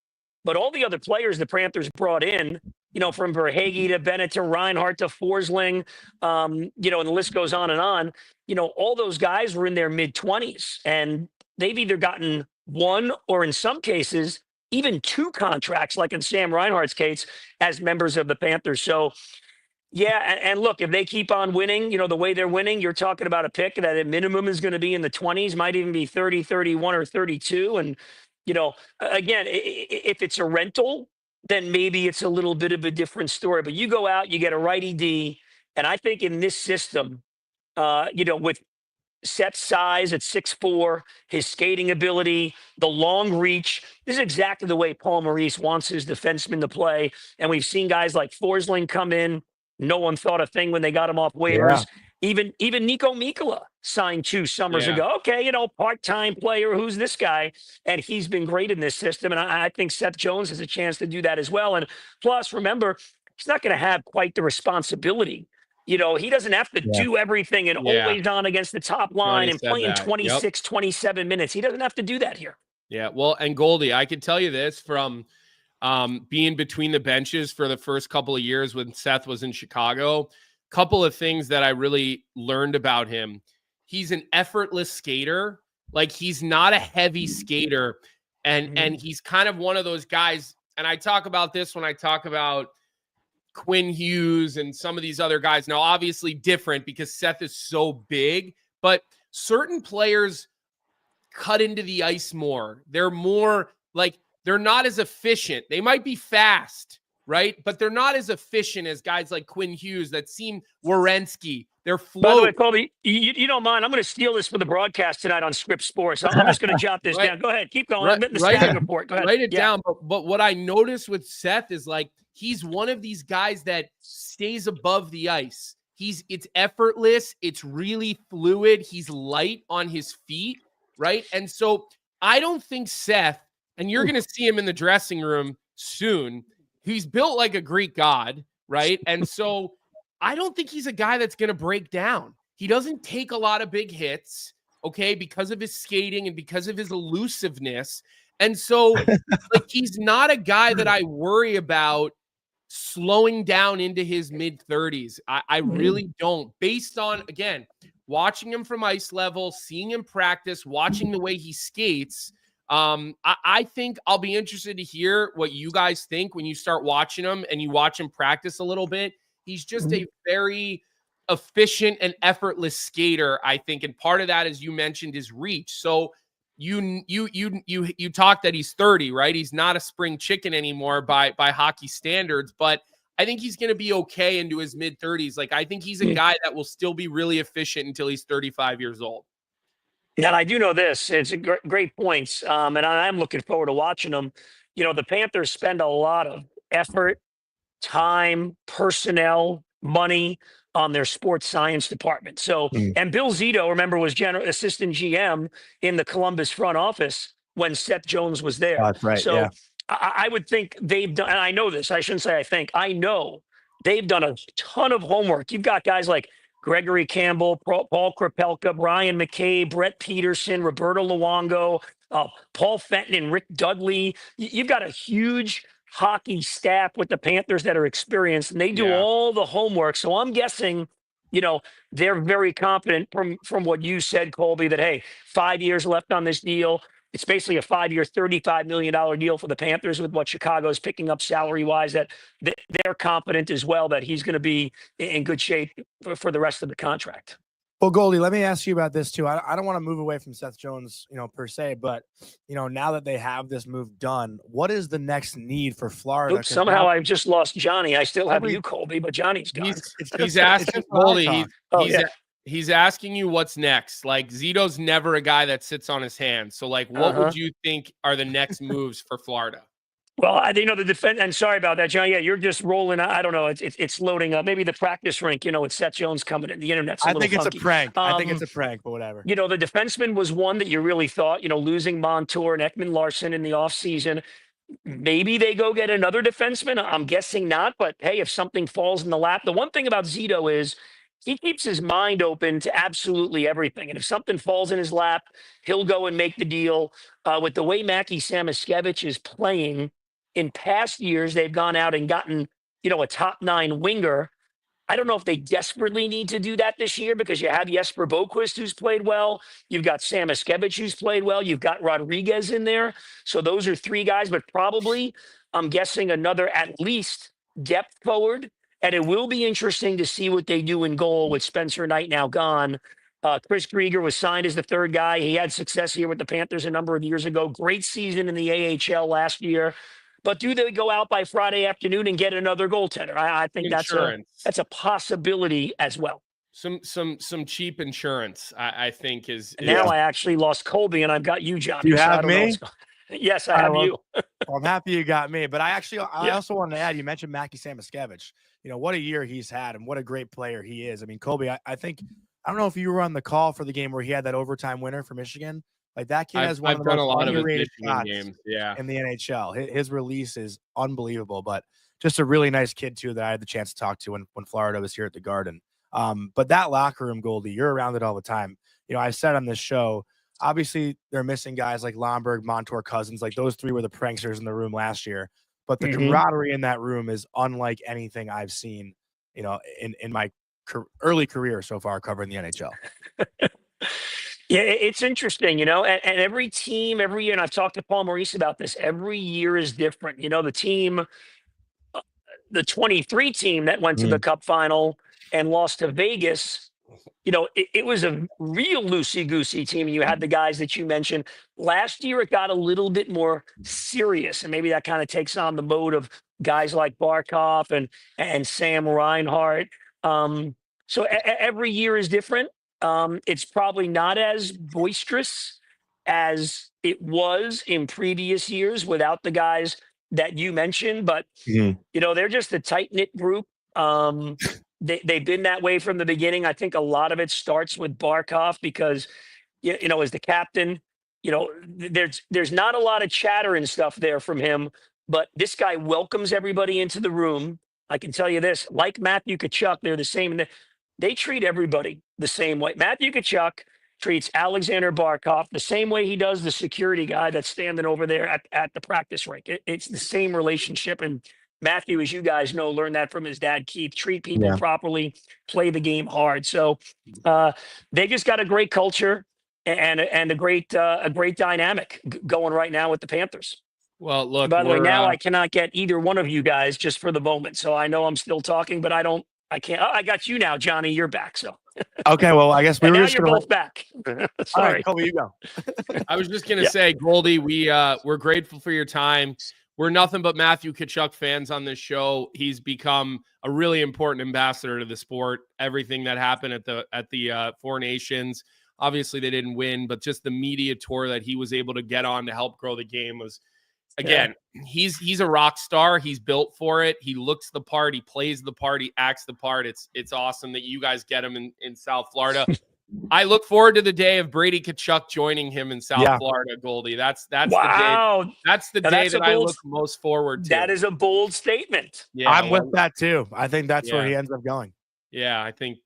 But all the other players the Panthers brought in, you know, from Verhaeghe to Bennett to Reinhart to Forsling, you know, and the list goes on, you know, all those guys were in their mid-20s, and they've either gotten 1 or, in some cases, even 2 contracts, like in Sam Reinhart's case, as members of the Panthers. So, yeah, and look, if they keep on winning, you know, the way they're winning, you're talking about a pick that at minimum is going to be in the 20s, might even be 30, 31, or 32. And, you know, again, if it's a rental, then maybe it's a little bit of a different story. But you go out, you get a righty D, and I think in this system, you know, with Seth's size at 6'4", his skating ability, the long reach, this is exactly the way Paul Maurice wants his defensemen to play. And we've seen guys like Forsling come in. No one thought a thing when they got him off waivers. Yeah. Even Nico Mikkola signed 2 summers ago. Okay, you know, part-time player. Who's this guy? And he's been great in this system. And I think Seth Jones has a chance to do that as well. And plus, remember, he's not going to have quite the responsibility. You know, he doesn't have to do everything and always on against the top line and playing 26, 27 minutes. He doesn't have to do that here.
Yeah, well, and Goldie, I can tell you this from being between the benches for the first couple of years when Seth was in Chicago. Couple of things that I really learned about him. he's an effortless skater. Like, he's not a heavy skater. And he's kind of one of those guys. And I talk about this when I talk about Quinn Hughes and some of these other guys. Now, obviously different because Seth is so big, but certain players cut into the ice more. They're more like, they're not as efficient. They might be fast, right? But they're not as efficient as guys like Quinn Hughes that seem Werenski. They're flow.
By the way, Colby, you don't mind. I'm going to steal this for the broadcast tonight on Script Sports. I'm just going to jot this down. Go ahead. Keep going. I'm getting the scouting report. Go ahead.
Write it down. But what I noticed with Seth is, like, he's one of these guys that stays above the ice. It's effortless. It's really fluid. He's light on his feet, right? And so I don't think Seth, and you're going to see him in the dressing room soon, he's built like a Greek god, right? And so I don't think he's a guy that's going to break down. He doesn't take a lot of big hits, okay, because of his skating and because of his elusiveness. And so, like, he's not a guy that I worry about slowing down into his mid-30s. I really don't. Based on, again, watching him from ice level, seeing him practice, watching the way he skates, I think I'll be interested to hear what you guys think when you start watching him and you watch him practice a little bit. He's just a very efficient and effortless skater, I think, and part of that, as you mentioned, is reach. So you talk that he's 30, right? He's not a spring chicken anymore by hockey standards, but I think he's going to be okay into his mid-30s. Like, I think he's a guy that will still be really efficient until he's 35 years old.
And I do know this. It's a great points. And I'm looking forward to watching them. You know, the Panthers spend a lot of effort, time, personnel, money on their sports science department. So, and Bill Zito, remember, was general assistant GM in the Columbus front office when Seth Jones was there.
That's right.
So
Yeah.
I would think they've done, and I know this, I shouldn't say I think, I know they've done a ton of homework. You've got guys like Gregory Campbell, Paul Krapelka, Brian McCabe, Brett Peterson, Roberto Luongo, Paul Fenton, and Rick Dudley. You've got a huge hockey staff with the Panthers that are experienced, and they do all the homework. So I'm guessing, you know, they're very confident from what you said, Colby, that, hey, 5 years left on this deal. It's basically a 5-year, $35 million deal for the Panthers with what Chicago's picking up salary-wise, that they're confident as well that he's going to be in good shape for the rest of the contract.
Well, Goldie, let me ask you about this too. I don't want to move away from Seth Jones, per se, but now that they have this move done, what is the next need for Florida?
Oops, somehow I've just lost Johnny. I still have you, Colby, but Johnny's gone.
He's asking Goldie. He's asking you what's next. Like, Zito's never a guy that sits on his hands. So, like, what would you think are the next moves for Florida?
Well, the defense, and sorry about that, John. Yeah, you're just rolling. I don't know. It's loading up. Maybe the practice rink, with Seth Jones coming in. The internet's a little funky.
It's a prank. I think it's a prank, but whatever.
The defenseman was one that you really thought, losing Montour and Ekman Larson in the offseason. Maybe they go get another defenseman. I'm guessing not. But, hey, if something falls in the lap. The one thing about Zito is he keeps his mind open to absolutely everything. And if something falls in his lap, he'll go and make the deal. With the way Mackie Samoskevich is playing, in past years, they've gone out and gotten, a top 9 winger. I don't know if they desperately need to do that this year because you have Jesper Boquist, who's played well. You've got Samoskevich, who's played well. You've got Rodriguez in there. So those are 3 guys, but probably, I'm guessing, another at least depth forward. And it will be interesting to see what they do in goal with Spencer Knight now gone. Chris Krieger was signed as the 3rd guy. He had success here with the Panthers a number of years ago. Great season in the AHL last year. But do they go out by Friday afternoon and get another goaltender? I think that's a possibility as well.
Some cheap insurance, I think is.
Now I actually lost Colby, and I've got you, Johnny.
You have me?
Yes, I have you.
Well, I'm happy you got me. But I also wanted to add, you mentioned Mackie Samoskevich. What a year he's had and what a great player he is. I mean, Colby, I think, I don't know if you were on the call for the game where he had that overtime winner for Michigan. Like, that kid has one of the most underrated shots in the NHL. His release is unbelievable, but just a really nice kid too that I had the chance to talk to when Florida was here at the Garden. But that locker room, Goldie, you're around it all the time. I've said on this show, obviously they're missing guys like Lomberg, Montour, Cousins. Like, those 3 were the pranksters in the room last year. But the camaraderie in that room is unlike anything I've seen, in my early career so far covering the NHL.
Yeah, it's interesting, and every team every year, and I've talked to Paul Maurice about this. Every year is different. The 23 team that went to the
Mhm.
Cup final and lost to Vegas. It was a real loosey goosey team. You had the guys that you mentioned. Last year, it got a little bit more serious, and maybe that kind of takes on the mode of guys like Barkov and Sam Reinhart. So every year is different. It's probably not as boisterous as it was in previous years without the guys that you mentioned, but
Mhm.
they're just a tight knit group. They've been that way from the beginning. I think a lot of it starts with Barkov because, as the captain, there's not a lot of chatter and stuff there from him, but this guy welcomes everybody into the room. I can tell you this, like Matthew Kachuk, they're the same. They treat everybody the same way. Matthew Kachuk treats Alexander Barkov the same way he does the security guy that's standing over there at the practice rink. It's the same relationship. And Matthew, as you guys know, learned that from his dad, Keith. Treat people
Yeah.
properly, play the game hard. So they just got a great culture and a great dynamic going right now with the Panthers.
Well, look,
By the way,
we're
now I cannot get either one of you guys just for the moment. So I know I'm still talking, but I can't. Oh, I got you now, Johnny. You're back. So
Okay, well, I guess we
and
were
now
just
you're
gonna.
both back.
All right,
Sorry.
Kobe, you go.
I was just gonna
Yeah.
say, Goldie, we're grateful for your time. We're nothing but Matthew Kachuk fans on this show. He's become a really important ambassador to the sport. Everything that happened at the Four Nations, obviously they didn't win, but just the media tour that he was able to get on to help grow the game was, again, he's a rock star. He's built for it. He looks the part. He plays the part. He acts the part. It's awesome that you guys get him in South Florida. I look forward to the day of Brady Kachuk joining him in South Florida, Goldie. That's
Wow.
the day. That's the
Now,
day
that's a
that I
bold-
look most forward to.
That is a bold statement.
Yeah,
I'm with that too. I think that's where
Yeah.
he ends up going.
Yeah, I think.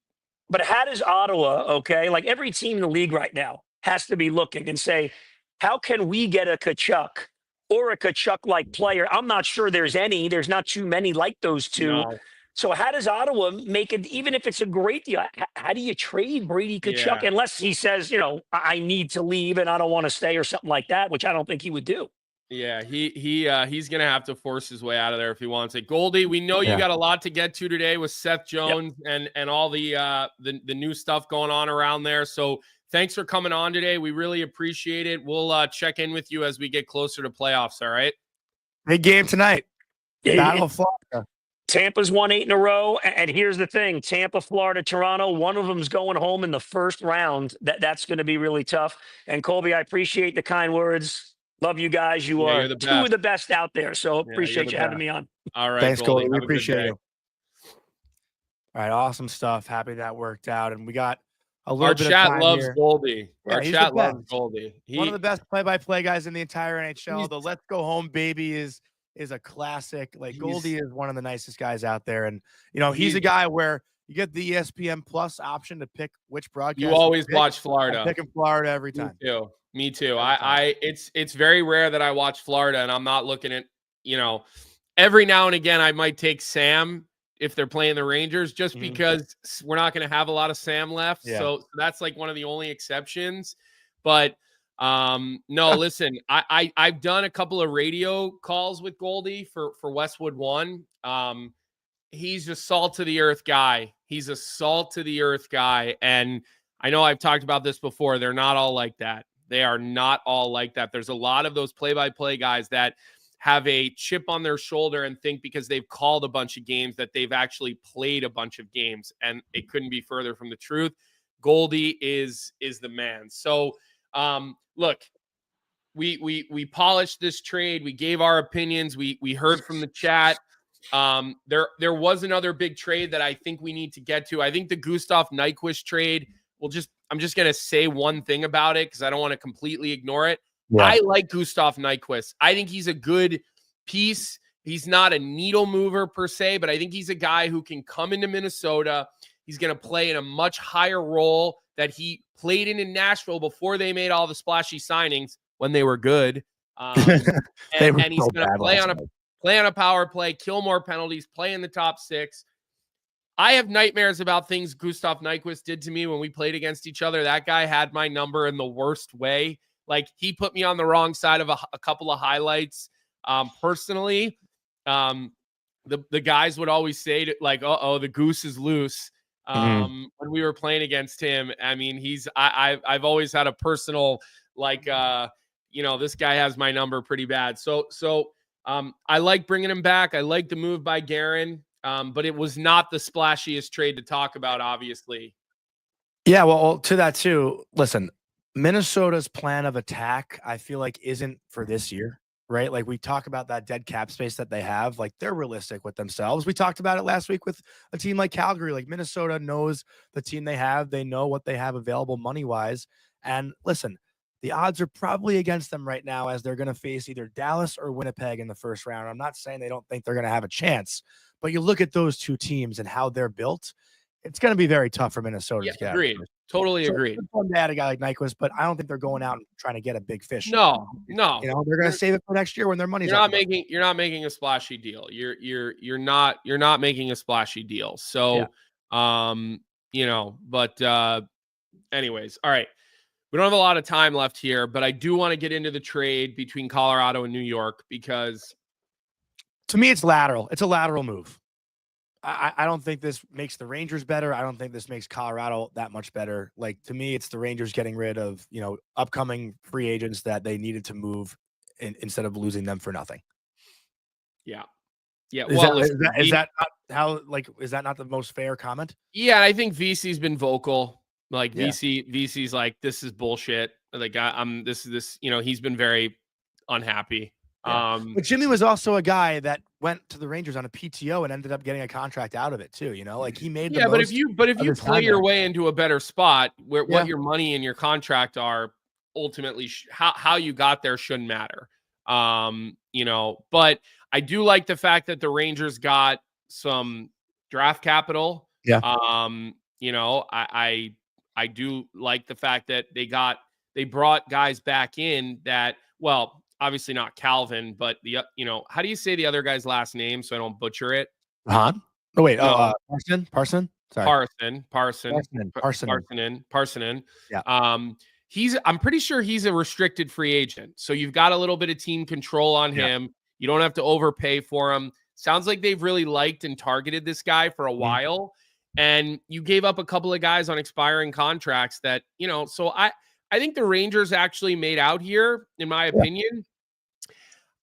But how does Ottawa, okay, like every team in the league right now has to be looking and say, how can we get a Kachuk or a Kachuk-like player? I'm not sure there's any. There's not too many like those two.
No.
So how does Ottawa make it, even if it's a great deal? How do you trade Brady Kachuk
Yeah.
unless he says, I need to leave and I don't want to stay or something like that, which I don't think he would do.
Yeah, he's gonna have to force his way out of there if he wants it. Goldie, we know you
Yeah.
got a lot to get to today with Seth Jones and all the new stuff going on around there. So thanks for coming on today. We really appreciate it. We'll check in with you as we get closer to playoffs. All right.
Big game tonight.
Yeah,
Battle of Florida.
Tampa's won 8 in a row. And here's the thing, Tampa, Florida, Toronto, one of them's going home in the first round. That's going to be really tough. And Colby, I appreciate the kind words. Love you guys. You
Yeah,
are
you're the
two
best.
of the best out there. So
you're
appreciate
the
you having
best.
me on.
All right.
Thanks, Goldie.
Have
We
a good
appreciate
day.
you. All right, awesome stuff. Happy that worked out. And we got a little
Our
bit of
chat
time
loves
here.
Goldie.
Yeah,
Our
he's
chat
the
loves
best.
Goldie.
One of the best play-by-play guys in the entire NHL.
He's-
The "Let's Go Home, Baby" is a classic. Like, Goldie is one of the nicest guys out there, and he's a guy where you get the ESPN Plus option to pick which broadcast.
You always
pick.
watch
I'm
Florida.
picking Florida every time.
Me too. It's very rare that I watch Florida, and I'm not looking at, every now and again I might take Sam if they're playing the Rangers, just
Mhm.
because we're not going to have a lot of Sam left.
Yeah.
So that's like one of the only exceptions. But no, listen, I've done a couple of radio calls with Goldie for Westwood One. He's a salt to the earth guy. He's a salt to the earth guy. And I know I've talked about this before. They're not all like that. They are not all like that. There's a lot of those play-by-play guys that have a chip on their shoulder and think because they've called a bunch of games that they've actually played a bunch of games. And it couldn't be further from the truth. Goldie is the man. So look, we polished this trade. We gave our opinions. We heard from the chat. There was another big trade that I think we need to get to. I think the Gustav Nyquist trade I'm just going to say one thing about it because I don't want to completely ignore it. Yeah. I like Gustav Nyquist. I think he's a good piece. He's not a needle mover per se, but I think he's a guy who can come into Minnesota. He's going to play in a much higher role that he played in Nashville before they made all the splashy signings when they were good. And he's going to play on a power play, kill more penalties, play in the top 6. I have nightmares about things Gustav Nyquist did to me when we played against each other. That guy had my number in the worst way. Like, he put me on the wrong side of a couple of highlights. Personally, the guys would always say to, like, the goose is loose. When we were playing against him. I mean, I've always had a personal, like, this guy has my number pretty bad. So I like bringing him back. I like the move by Guerin, but it was not the splashiest trade to talk about, obviously.
Yeah, well, to that too, listen, Minnesota's plan of attack, I feel like, isn't for this year, right? Like, we talk about that dead cap space that they have. Like, they're realistic with themselves. We talked about it last week with a team like Calgary. Like, Minnesota knows the team they have. They know what they have available money-wise. And listen, the odds are probably against them right now, as they're going to face either Dallas or Winnipeg in the first round. I'm not saying they don't think they're going to have a chance, but you look at those two teams and how they're built, it's going to be very tough for Minnesota to get out of
agreed.
the first.
Totally
So
agreed.
it's fun to add a guy like Nyquist, but I don't think they're going out and trying to get a big fish.
No.
You know, they're going to save it for next year when their money's
You're
up.
not making a splashy deal. You're not making a splashy deal. So, but anyways, all right. We don't have a lot of time left here, but I do want to get into the trade between Colorado and New York, because
to me, it's lateral. It's a lateral move. I don't think this makes the Rangers better. I don't think this makes Colorado that much better. Like, to me, it's the Rangers getting rid of, upcoming free agents that they needed to move instead of losing them for nothing.
Yeah. Yeah.
Is that not how, like, is that not the most fair comment?
Yeah. I think VC's been vocal. Like,
Yeah.
VC's like, this is bullshit. Like, he's been very unhappy.
Yeah. But Jimmy was also a guy that went to the Rangers on a PTO and ended up getting a contract out of it too. Like, he made the
but if you play your way into a better spot, where what your money and your contract are, ultimately how you got there shouldn't matter. But I do like the fact that the Rangers got some draft capital.
Yeah.
I do like the fact that they brought guys back in that, well, obviously not Calvin, but how do you say the other guy's last name so I don't butcher it?
No, wait.
No.
Parson. Sorry.
Parsonen.
Yeah.
I'm pretty sure he's a restricted free agent. So you've got a little bit of team control on him. You don't have to overpay for him. Sounds like they've really liked and targeted this guy for a while. And you gave up a couple of guys on expiring contracts that, so I think the Rangers actually made out here, in my opinion.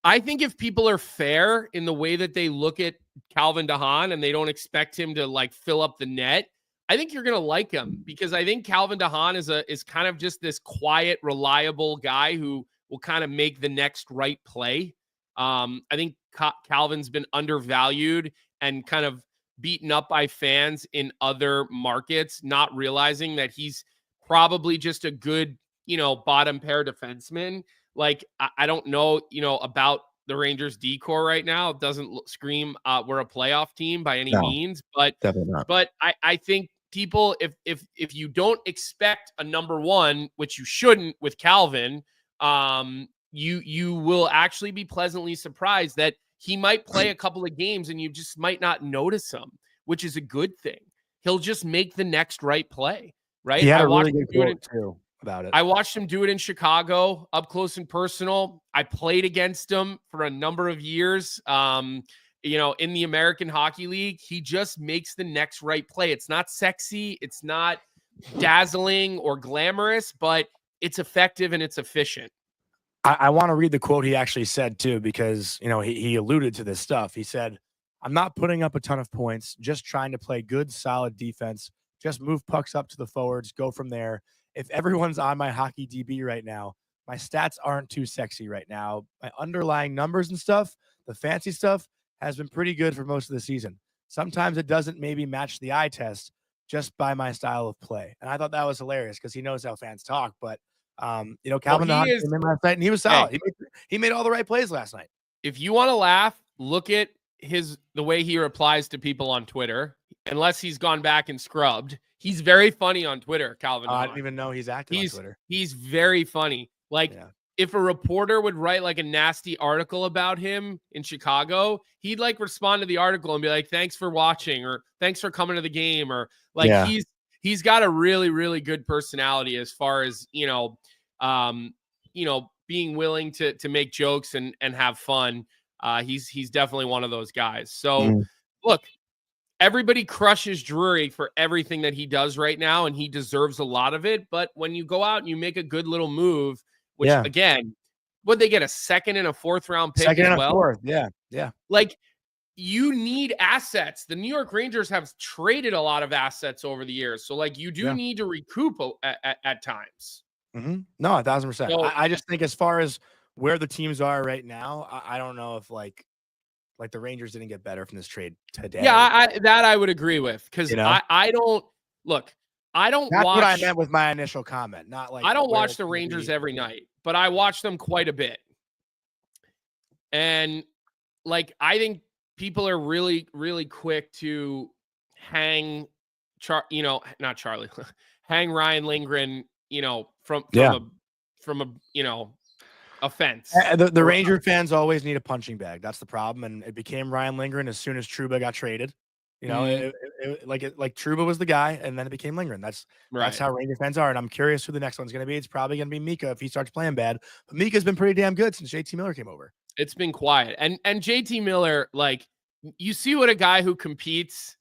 I think if people are fair in the way that they look at Calvin DeHaan and they don't expect him to, like, fill up the net, I think you're going to like him, because I think Calvin DeHaan is kind of just this quiet, reliable guy who will kind of make the next right play. I think Calvin's been undervalued and kind of beaten up by fans in other markets, not realizing that he's probably just a good, bottom pair defenseman. Like, I don't know, about the Rangers decor right now. It doesn't scream we're a playoff team by any means, but
definitely not.
But I think people, if you don't expect a number one, which you shouldn't with Calvin, you will actually be pleasantly surprised that he might play a couple of games and you just might not notice him, which is a good thing. He'll just make the next right play, right?
He had a really good quote too about it.
I watched him do it in Chicago, up close and personal. I played against him for a number of years. In the American Hockey League, he just makes the next right play. It's not sexy, it's not dazzling or glamorous, but it's effective and it's efficient.
I want to read the quote he actually said too, because, he alluded to this stuff. He said, "I'm not putting up a ton of points, just trying to play good, solid defense, just move pucks up to the forwards, go from there. If everyone's on my hockey DB right now, my stats aren't too sexy right now. My underlying numbers and stuff, the fancy stuff, has been pretty good for most of the season. Sometimes it doesn't maybe match the eye test just by my style of play." And I thought that was hilarious, because he knows how fans talk. But Calvin DeHaan came in last night and he was solid. Hey, he made all the right plays last night.
If you want to laugh, look at the way he replies to people on Twitter. Unless he's gone back and scrubbed, he's very funny on Twitter. Calvin DeHaan.
I didn't even know he's active on Twitter.
He's very funny. Like, if a reporter would write like a nasty article about him in Chicago, he'd like respond to the article and be like, thanks for watching, or thanks for coming to the game, or like
Yeah.
he's got a really, really good personality as far as, being willing to make jokes and have fun. He's definitely one of those guys. So look, everybody crushes Drury for everything that he does right now, and he deserves a lot of it. But when you go out and you make a good little move, which again, would they get a second and a fourth round pick
Second
as
and
well?
a fourth. Yeah.
Like, you need assets. The New York Rangers have traded a lot of assets over the years. So like, you do need to recoup at times.
No, 1,000%.
So,
I just think as far as where the teams are right now, I don't know if like the Rangers didn't get better from this trade today.
Yeah, I would agree with, because I don't look. I don't
That's
watch
what I meant with my initial comment. Not like
I don't watch the Rangers every night, but I watch them quite a bit. And like, I think people are really, really quick to hang not Charlie, hang Ryan Lindgren, from a offense.
The Ranger fans always need a punching bag. That's the problem. And it became Ryan Lindgren as soon as Trouba got traded. Like Trouba was the guy, and then it became Lindgren. That's how Ranger fans are. And I'm curious who the next one's going to be. It's probably going to be Mika if he starts playing bad. But Mika's been pretty damn good since JT Miller came over.
It's been quiet. And JT Miller, like, you see what a guy who competes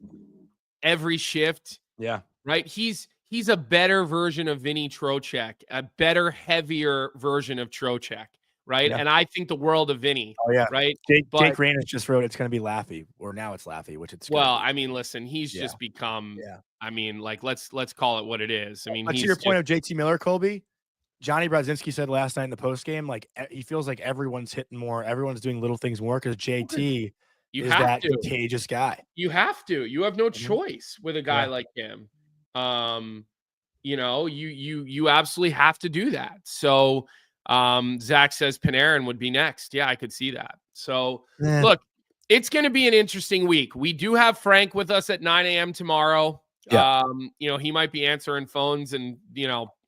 every shift.
Yeah.
Right. He's a better version of Vinny Trocheck, a better, heavier version of Trocheck. Right.
Yeah.
And I think the world of Vinny.
Oh, yeah.
Right.
Jake Reynes just wrote it's going to be Laffy, or now it's Laffy, which it's.
Well, I mean, listen, he's just become.
Yeah.
I mean, like, let's call it what it is. I mean,
to your point of JT Miller, Colby, Johnny Brodzinski said last night in the post game, like, he feels like everyone's hitting more, everyone's doing little things more because JT is that contagious guy.
You have to. You have no choice with a guy like him. You absolutely have to do that. So, Zach says Panarin would be next. Yeah, I could see that. So, look, it's going to be an interesting week. We do have Frank with us at 9 a.m. tomorrow.
Yeah.
He might be answering phones and,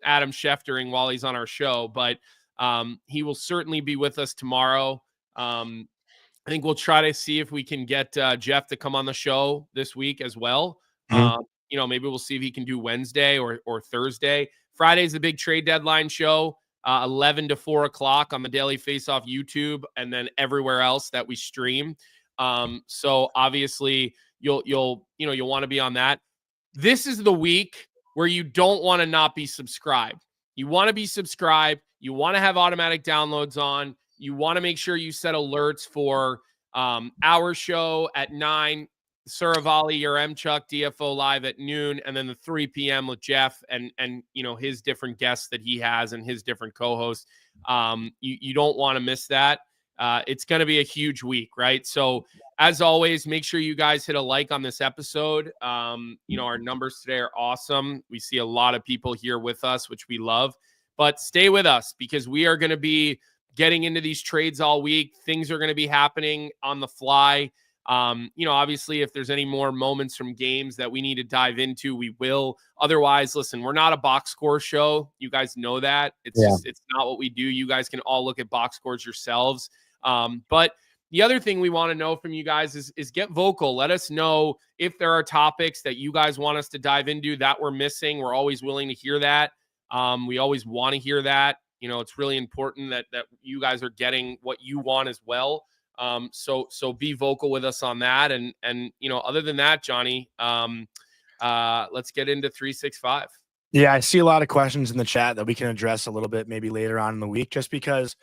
Adam Scheftering while he's on our show, but he will certainly be with us tomorrow. I think we'll try to see if we can get Jeff to come on the show this week as well. Maybe we'll see if he can do Wednesday or Thursday. Friday's the big trade deadline show, 11 to 4 o'clock on the Daily Faceoff YouTube, and then everywhere else that we stream. So obviously you'll want to be on that. This is the week where you don't want to not be subscribed. You want to be subscribed. You want to have automatic downloads on. You want to make sure you set alerts for our show at 9, Suravalli, your Chuck, DFO Live at noon, and then the 3 p.m. with Jeff and his different guests that he has and his different co-hosts. You don't want to miss that. It's going to be a huge week, right? So as always, make sure you guys hit a like on this episode. Our numbers today are awesome. We see a lot of people here with us, which we love. But stay with us because we are going to be getting into these trades all week. Things are going to be happening on the fly. Obviously, if there's any more moments from games that we need to dive into, we will. Otherwise, listen, we're not a box score show. You guys know that. It's not what we do. You guys can all look at box scores yourselves. But the other thing we want to know from you guys is get vocal. Let us know if there are topics that you guys want us to dive into that we're missing. We're always willing to hear that. We always want to hear that. It's really important that you guys are getting what you want as well. So be vocal with us on that. And other than that, Johnny, let's get into 365.
Yeah, I see a lot of questions in the chat that we can address a little bit maybe later on in the week, just because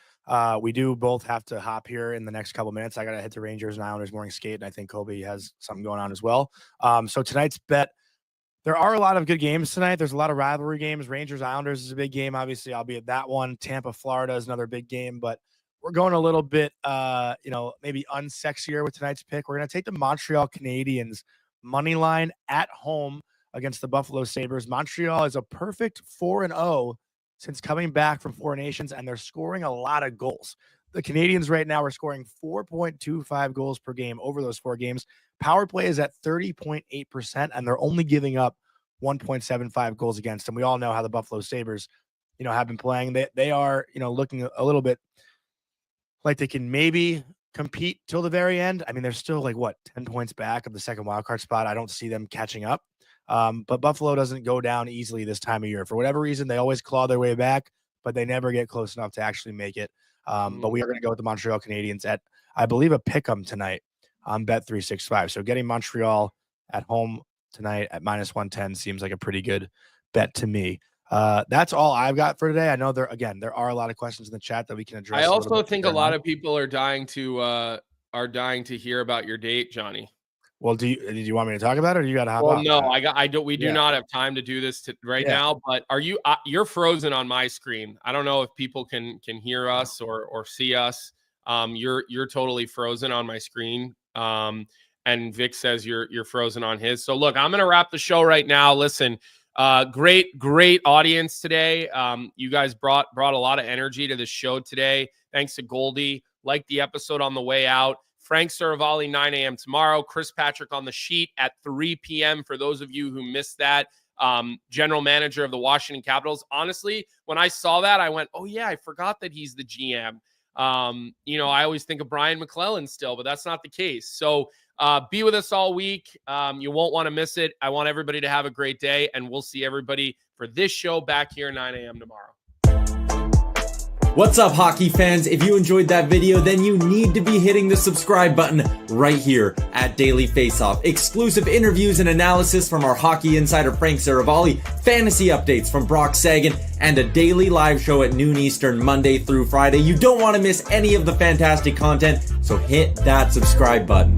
we do both have to hop here in the next couple minutes. I got to hit the Rangers and Islanders morning skate, and I think Colby has something going on as well. So tonight's bet, there are a lot of good games tonight. There's a lot of rivalry games. Rangers Islanders is a big game. Obviously, I'll be at that one. Tampa, Florida is another big game, but we're going a little bit, maybe unsexier with tonight's pick. We're going to take the Montreal Canadiens money line at home against the Buffalo Sabres. Montreal is a perfect 4-0 since coming back from Four Nations, and they're scoring a lot of goals. The Canadiens right now are scoring 4.25 goals per game over those 4 games. Power play is at 30.8%, and they're only giving up 1.75 goals against. And we all know how the Buffalo Sabres have been playing. They are, looking a little bit like they can maybe compete till the very end. I mean, they're still 10 points back of the second wildcard spot. I don't see them catching up. But Buffalo doesn't go down easily this time of year. For whatever reason, they always claw their way back, but they never get close enough to actually make it. But we are going to go with the Montreal Canadiens at, I believe, a pick'em tonight on Bet365. So getting Montreal at home tonight at -110 seems like a pretty good bet to me. That's all I've got for today. I know there are a lot of questions in the chat that we can address.
I also think a lot of people are dying to hear about your date, Johnny.
Well, did you want me to talk about it, or you got to hop on?
No, we do not have time to do this now. But are you? You're frozen on my screen. I don't know if people can hear us or see us. You're totally frozen on my screen. And Vic says you're frozen on his. So look, I'm gonna wrap the show right now. Listen, great audience today. You guys brought a lot of energy to the show today. Thanks to Goldie. Like the episode on the way out. Frank Saravalli, 9 a.m. tomorrow. Chris Patrick on the sheet at 3 p.m. For those of you who missed that, general manager of the Washington Capitals. Honestly, when I saw that, I went, oh, yeah, I forgot that he's the GM. I always think of Brian McClellan still, but that's not the case. So be with us all week. You won't want to miss it. I want everybody to have a great day, and we'll see everybody for this show back here 9 a.m. tomorrow.
What's up, hockey fans? If you enjoyed that video, then you need to be hitting the subscribe button right here at Daily Faceoff. Exclusive interviews and analysis from our hockey insider Frank Saravalli, fantasy updates from Brock Sagan, and a daily live show at noon Eastern, Monday through Friday. You don't want to miss any of the fantastic content, so hit that subscribe button.